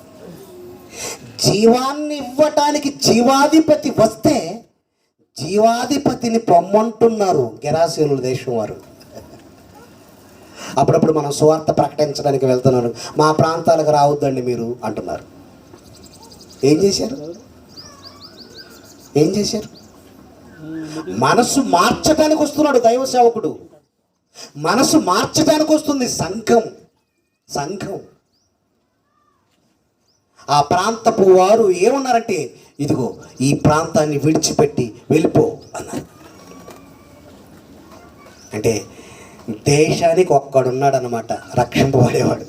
జీవాన్ని ఇవ్వటానికి జీవాధిపతి వస్తే జీవాధిపతిని పొమ్మంటున్నారు గెరాసేనుల దేశం వారు. అప్పుడప్పుడు మనం సువార్త ప్రకటించడానికి వెళ్తున్నాను, మా ప్రాంతాలకు రావద్దండి మీరు అంటున్నారు. ఏం చేశారు? మనసు మార్చడానికి వస్తున్నాడు దైవ సేవకుడు, మనసు మార్చడానికి వస్తుంది సంఘం. ఆ ప్రాంతపు వారు ఏమన్నారంటే, ఇదిగో ఈ ప్రాంతాన్ని విడిచిపెట్టి వెళ్ళిపో అన్నారు. అంటే దేశానికి ఒక్కడున్నాడు అన్నమాట రక్షింపబడేవాడు.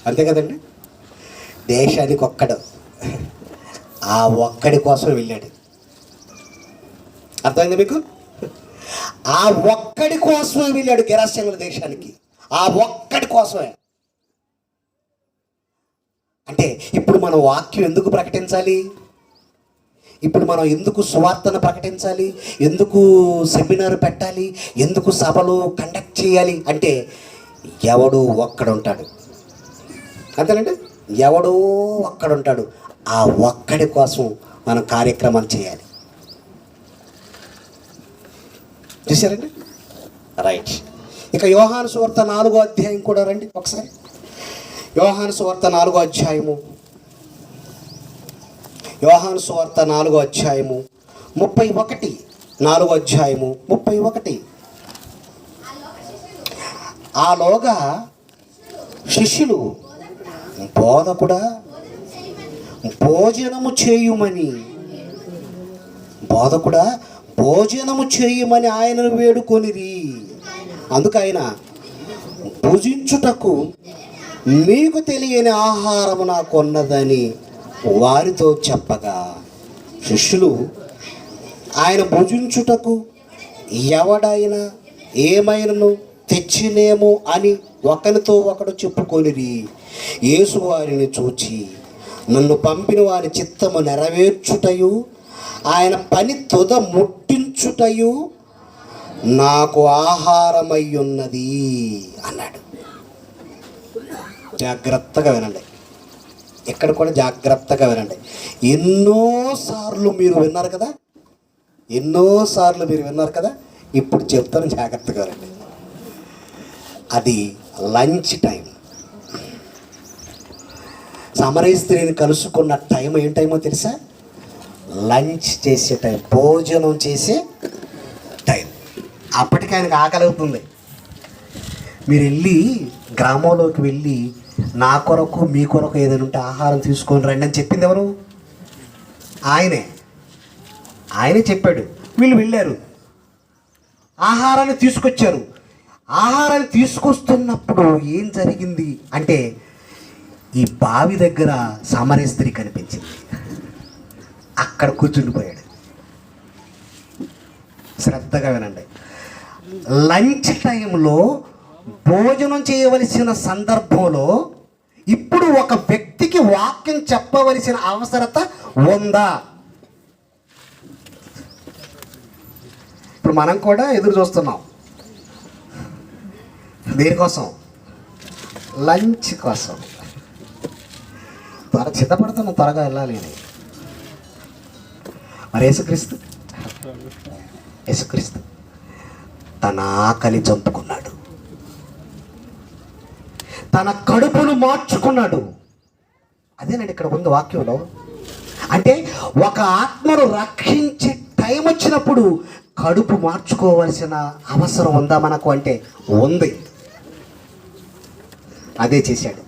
అంతే కదండి, దేశానికి ఒక్కడు. ఆ ఒక్కడి కోసం వెళ్ళాడు. అర్థమైంది మీకు? ఆ ఒక్కడి కోసమే వెళ్ళాడు గెరాసేనుల దేశానికి, ఆ ఒక్కడి కోసమే. అంటే ఇప్పుడు మనం వాక్యం ఎందుకు ప్రకటించాలి? ఇప్పుడు మనం ఎందుకు సువార్తను ప్రకటించాలి? ఎందుకు సెమినార్ పెట్టాలి? ఎందుకు సభలు కండక్ట్ చేయాలి? అంటే ఎవడో ఒక్కడుంటాడు, అంతేనండి, ఎవడో ఒక్కడుంటాడు. ఆ ఒక్కడి కోసం మనం కార్యక్రమాలు చేయాలి. చూసారండి? రైట్. ఇక యోహాను సువార్త 4వ అధ్యాయం కూడా రండి ఒకసారి. యోహాను సువార్త 4వ అధ్యాయము, యోహాను సువార్త 4వ అధ్యాయము 31. 4వ అధ్యాయము 31. ఆలోగా శిష్యులు బోధకుడా భోజనము చేయమని ఆయనను వేడుకొనిరి. అందుకు ఆయన, భుజించుటకు మీకు తెలియని ఆహారము నాకున్నదని వారితో చెప్పగా, శిష్యులు ఆయన భుజించుటకు ఎవడైనా ఏమైనను తెచ్చినేమో అని ఒకరితో ఒకడు చెప్పుకొనిరి. యేసు వారిని చూచి, నన్ను పంపిన వారి చిత్తము నెరవేర్చుటయు ఆయన పని తుద ముట్టించుటయు నాకు ఆహారమై ఉన్నది అన్నాడు. జాగ్రత్తగా వినండి, ఇక్కడ కూడా జాగ్రత్తగా వినండి. ఎన్నోసార్లు మీరు విన్నారు కదా, ఇప్పుడు చెప్తాను, జాగ్రత్తగా వినండి. అది లంచ్ టైం. సమరయ స్త్రీని కలుసుకున్న టైం ఏం టైమో తెలుసా? లంచ్ చేసే టైం, భోజనం చేసే టైం. అప్పటికి ఆయనకు ఆకలి అవుతుంది. మీరు వెళ్ళి గ్రామంలోకి వెళ్ళి నా కొరకు మీ కొరకు ఏదైనా ఉంటే ఆహారం తీసుకొని రండి అని చెప్పింది ఎవరు? ఆయనే చెప్పాడు. వీళ్ళు వెళ్ళారు, ఆహారాన్ని తీసుకొచ్చారు. ఆహారాన్ని తీసుకొస్తున్నప్పుడు ఏం జరిగింది అంటే, ఈ బావి దగ్గర సమరయ స్త్రీ కనిపించింది. అక్కడ కూర్చుండిపోయాడు. శ్రద్ధగా వినండి. లంచ్ టైంలో భోజనం చేయవలసిన సందర్భంలో ఇప్పుడు ఒక వ్యక్తికి వాక్యం చెప్పవలసిన అవసరత ఉందా? ఇప్పుడు మనం కూడా ఎదురు చూస్తున్నాం. దేనికోసం? లంచ్ కోసం. సిద్ధపడుతున్నాం, త్వరగా వెళ్ళాలి. మరి యేసుక్రీస్తు తన ఆకలి చంపుకున్నాడు. తన కడుపును మార్చుకున్నాడు. అదేనండి ఇక్కడ ఉంది వాక్యంలో. అంటే ఒక ఆత్మను రక్షించే టైం వచ్చినప్పుడు కడుపు మార్చుకోవాల్సిన అవసరం ఉందా మనకు అంటే ఉంది. అదే చేశాడు.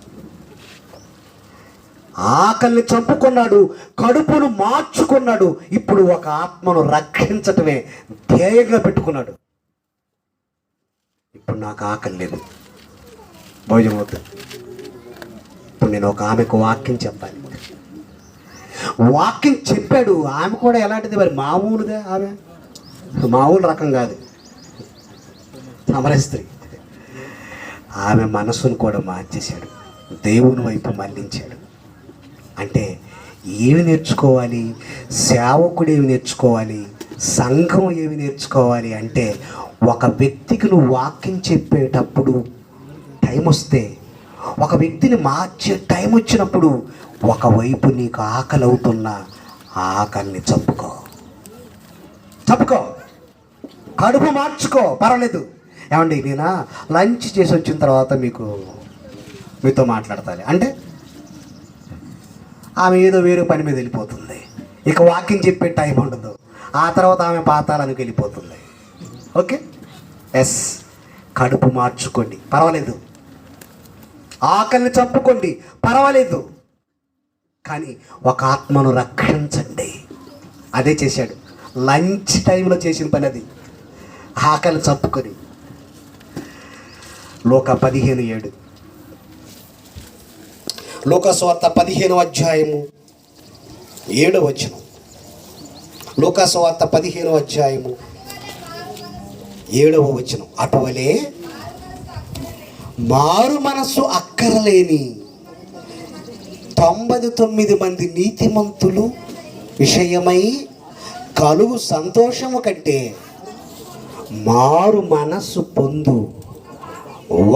ఆకలిని చంపుకున్నాడు, కడుపును మార్చుకున్నాడు. ఇప్పుడు ఒక ఆత్మను రక్షించటమే ధ్యేయంగా పెట్టుకున్నాడు. ఇప్పుడు నాకు ఆకలి లేదు, భోజనం వద్దు. ఇప్పుడు నేను ఒక ఆమెకు వాక్యం చెప్పాలి. వాక్యం చెప్పాడు. ఆమె కూడా ఎలాంటిది మరి? మామూలుగా ఆమె మామూలు రకం కాదు, సమర స్త్రీ. ఆమె మనసును కూడా మార్చేశాడు, దేవుని వైపు మళ్ళించాడు. అంటే ఏమి నేర్చుకోవాలి? సేవకుడు ఏమి నేర్చుకోవాలి? సంఘం ఏమి నేర్చుకోవాలి అంటే, ఒక వ్యక్తికి నువ్వు వాక్యం చెప్పేటప్పుడు టైం వస్తే, ఒక వ్యక్తిని మార్చే టైం వచ్చినప్పుడు, ఒకవైపు నీకు ఆకలి అవుతున్న ఆకలిని చంపుకో, కడుపు మార్చుకో, పర్వాలేదు. ఏమండి నేను లంచ్ చేసి వచ్చిన తర్వాత మీతో మాట్లాడతాను అంటే ఆమె ఏదో వేరే పని మీద వెళ్ళిపోతుంది. ఇక వాకింగ్ చెప్పే టైం ఉండదు. ఆ తర్వాత ఆమె పాతాళానికి వెళ్ళిపోతుంది. ఓకే, ఎస్, కడుపు మార్చుకోండి, పర్వాలేదు. ఆకలిని చంపుకోండి, పర్వాలేదు. కానీ ఒక ఆత్మను రక్షించండి. అదే చేశాడు. లంచ్ టైంలో చేసిన పని అది, ఆకలి చంపుకొని. లోక 15:7, లోకాసువార్త 15వ అధ్యాయము 7వ వచనం. లోకాసువార్త 15వ అధ్యాయము 7వ వచనం. అటువలే మారు మనసు అక్కరలేని 99 మంది నీతిమంతులు విషయమై కలుగు సంతోషము కంటే మారు మనస్సు పొందు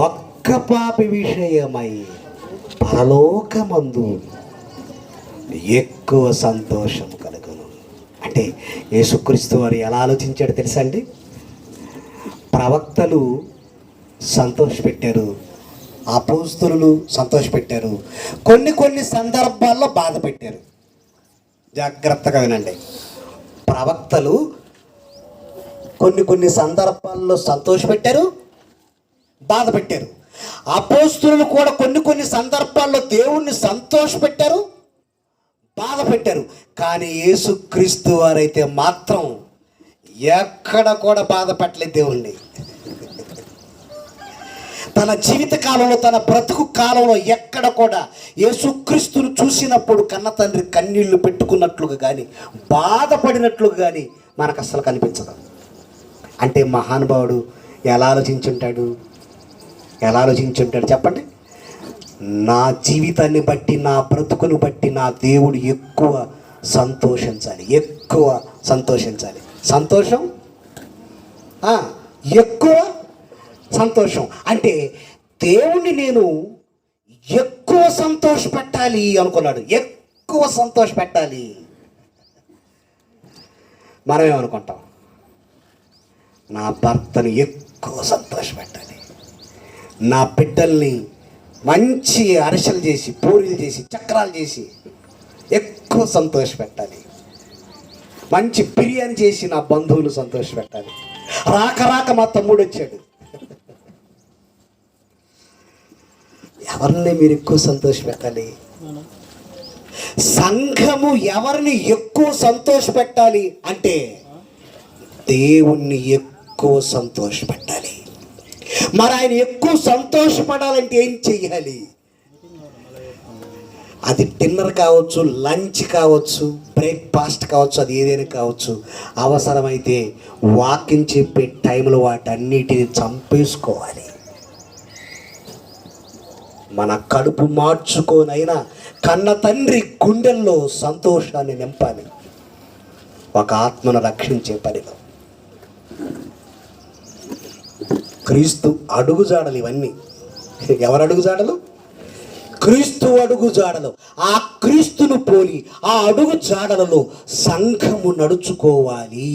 ఒక్క పాపి విషయమై పరలోకమందు ఎక్కువ సంతోషం కలుగును. అంటే యేసుక్రీస్తు వారు ఎలా ఆలోచించాడు తెలుసా అండి? ప్రవక్తలు సంతోషపెట్టారు, అపోస్తలులు సంతోషపెట్టారు, కొన్ని సందర్భాల్లో బాధ పెట్టారు. జాగ్రత్తగా వినండి. ప్రవక్తలు కొన్ని సందర్భాల్లో సంతోషపెట్టారు, బాధ పెట్టారు. అపోస్తలులు కూడా కొన్ని సందర్భాల్లో దేవుణ్ణి సంతోషపెట్టారు, బాధ పెట్టారు. కానీ యేసుక్రీస్తు వారైతే మాత్రం ఎక్కడ కూడా బాధ పెట్టలేదు దేవుణ్ణి. తన జీవిత కాలంలో, తన బ్రతుకు కాలంలో ఎక్కడ కూడా యేసుక్రీస్తును చూసినప్పుడు కన్న తండ్రి కన్నీళ్లు పెట్టుకున్నట్లుగా కానీ, బాధపడినట్లుగా కానీ మనకు అస్సలు కనిపించదు. అంటే మహానుభావుడు ఎలా ఆలోచించుంటాడు చెప్పండి? నా జీవితాన్ని బట్టి, నా బ్రతుకును బట్టి నా దేవుడు ఎక్కువ సంతోషించాలి. సంతోషం, ఎక్కువ సంతోషం. అంటే దేవుణ్ణి నేను ఎక్కువ సంతోషపెట్టాలి అనుకున్నాడు. ఎక్కువ సంతోషపెట్టాలి. మనమేమనుకుంటాం? నా భర్తని ఎక్కువ సంతోషపెట్టాలి, నా బిడ్డల్ని మంచి అరిసెలు చేసి, పూరీలు చేసి, చక్రాలు చేసి ఎక్కువ సంతోషపెట్టాలి, మంచి బిర్యానీ చేసి నా బంధువులు సంతోషపెట్టాలి. రాక మా తమ్ముడు వచ్చాడు. ఎవరిని మీరు ఎక్కువ సంతోషపెట్టాలి? సంఘము ఎవరిని ఎక్కువ సంతోషపెట్టాలి అంటే దేవుణ్ణి ఎక్కువ సంతోషపెట్టాలి. మరి ఆయన ఎక్కువ సంతోషపడాలంటే ఏం చెయ్యాలి? అది డిన్నర్ కావచ్చు, లంచ్ కావచ్చు, బ్రేక్ఫాస్ట్ కావచ్చు, అది ఏదైనా కావచ్చు. అవసరమైతే వాకింగ్ చెప్పే టైంలో వాటన్నిటిని చంపేసుకోవాలి. మన కడుపు మార్చుకోనైనా కన్న తండ్రి గుండెల్లో సంతోషాన్ని నింపాలి ఒక ఆత్మను రక్షించే పనిలో. క్రీస్తు అడుగుజాడలు ఇవన్నీ. ఎవరు అడుగుజాడలు? క్రీస్తు అడుగుజాడలు. ఆ క్రీస్తును పోలి ఆ అడుగు జాడలలో సంఘము నడుచుకోవాలి.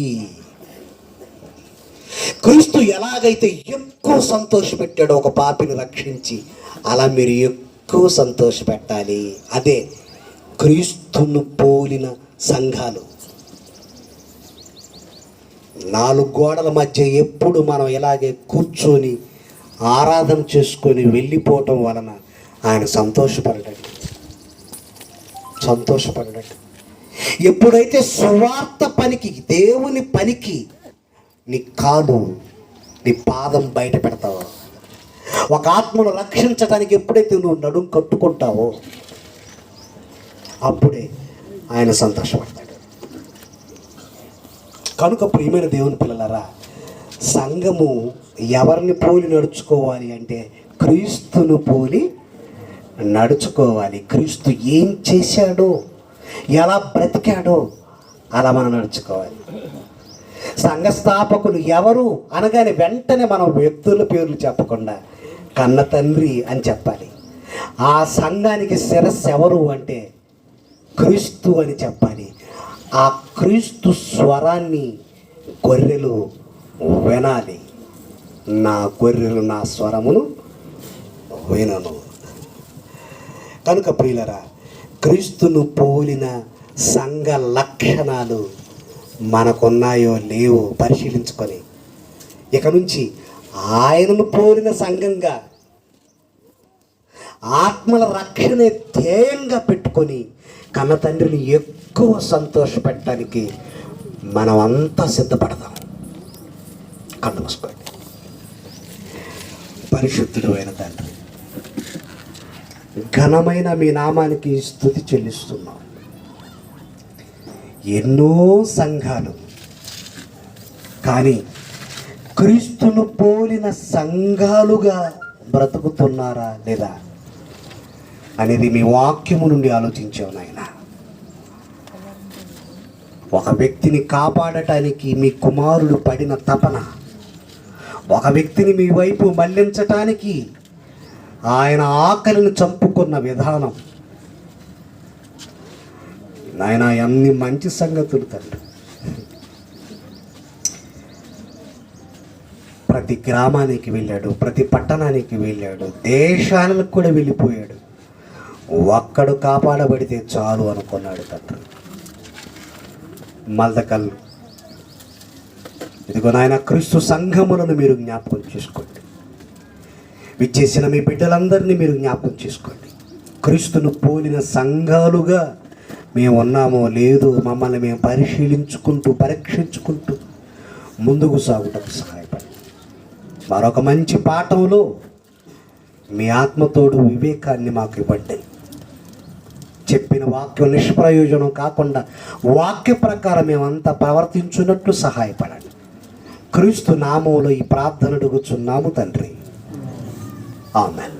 క్రీస్తు ఎలాగైతే ఎక్కువ సంతోషపెట్టాడో ఒక పాపిని రక్షించి, అలా మీరు ఎక్కువ సంతోషపెట్టాలి. అదే క్రీస్తును పోలిన సంఘాలు. 4 గోడల మధ్య ఎప్పుడు మనం ఇలాగే కూర్చొని ఆరాధన చేసుకొని వెళ్ళిపోవటం వలన ఆయన సంతోషపడడు. ఎప్పుడైతే సువార్త పనికి, దేవుని పనికి నీ కాలు, నీ పాదం బయట పెడతావో, ఒక ఆత్మను రక్షించడానికి ఎప్పుడైతే నువ్వు నడుం కట్టుకుంటావో అప్పుడే ఆయన సంతోషపడతాడు. కనుక ప్రియమైన దేవుని పిల్లలారా, సంఘము ఎవరిని పోలి నడుచుకోవాలి అంటే క్రీస్తును పోలి నడుచుకోవాలి. క్రీస్తు ఏం చేశాడో, ఎలా బ్రతికాడో అలా మనం నడుచుకోవాలి. సంఘ స్థాపకులు ఎవరు అనగానే వెంటనే మనం వ్యక్తుల పేర్లు చెప్పకుండా కన్న తండ్రి అని చెప్పాలి. ఆ సంఘానికి శిరస్సు ఎవరు అంటే క్రీస్తు అని చెప్పాలి. ఆ క్రీస్తు స్వరాన్ని గొర్రెలు వినాలి. నా గొర్రెలు నా స్వరమును వినను. కనుక ప్రియులరా, క్రీస్తును పోలిన సంఘ లక్షణాలు మనకున్నాయో లేవో పరిశీలించుకొని ఇక నుంచి ఆయనను పోలిన సంఘంగా, ఆత్మల రక్షణే ధ్యేయంగా పెట్టుకొని కన్న తండ్రిని ఎక్కువ సంతోషపెట్టడానికి మనం అంతా సిద్ధపడదాం. కళ్ళు మూసుకోండి. పరిశుద్ధుడు అయిన తండ్రి, ఘనమైన మీ నామానికి స్తుతి చెల్లిస్తున్నాం. ఎన్నో సంఘాలు, కానీ క్రీస్తును పోలిన సంఘాలుగా బ్రతుకుతున్నారా లేదా అనేది మీ వాక్యము నుండి ఆలోచించావు నాయన. ఒక వ్యక్తిని కాపాడటానికి మీ కుమారుడు పడిన తపన, ఒక వ్యక్తిని మీ వైపు మళ్లించటానికి ఆయన ఆకలిని చంపుకున్న విధానం నాయన, అన్ని మంచి సంగతులు తండ్రి. ప్రతి గ్రామానికి వెళ్ళాడు, ప్రతి పట్టణానికి వెళ్ళాడు, దేశాలకు కూడా వెళ్ళిపోయాడు. ఒక్కడు కాపాడబడితే చాలు అనుకున్నాడు తండ్రి. మల్దకల్, ఇదిగో నాయన క్రీస్తు సంఘములను మీరు జ్ఞాపకం చేసుకోండి. విచ్చేసిన మీ బిడ్డలందరినీ మీరు జ్ఞాపకం చేసుకోండి. క్రీస్తును పోలిన సంఘాలుగా మేము ఉన్నామో లేదో మమ్మల్ని మేము పరీక్షించుకుంటూ ముందుకు సాగుటకు సహాయపడి మరొక మంచి పాఠంలో మీ ఆత్మతోడు వివేకాన్ని మాకు ఇవ్వండి. చెప్పిన వాక్యం నిష్ప్రయోజనం కాకుండా వాక్య ప్రకారం మేమంతా ప్రవర్తించున్నట్లు సహాయపడండి. క్రీస్తు నామములో ఈ ప్రార్థన అడుగుచున్నాము తండ్రి. ఆమేన్.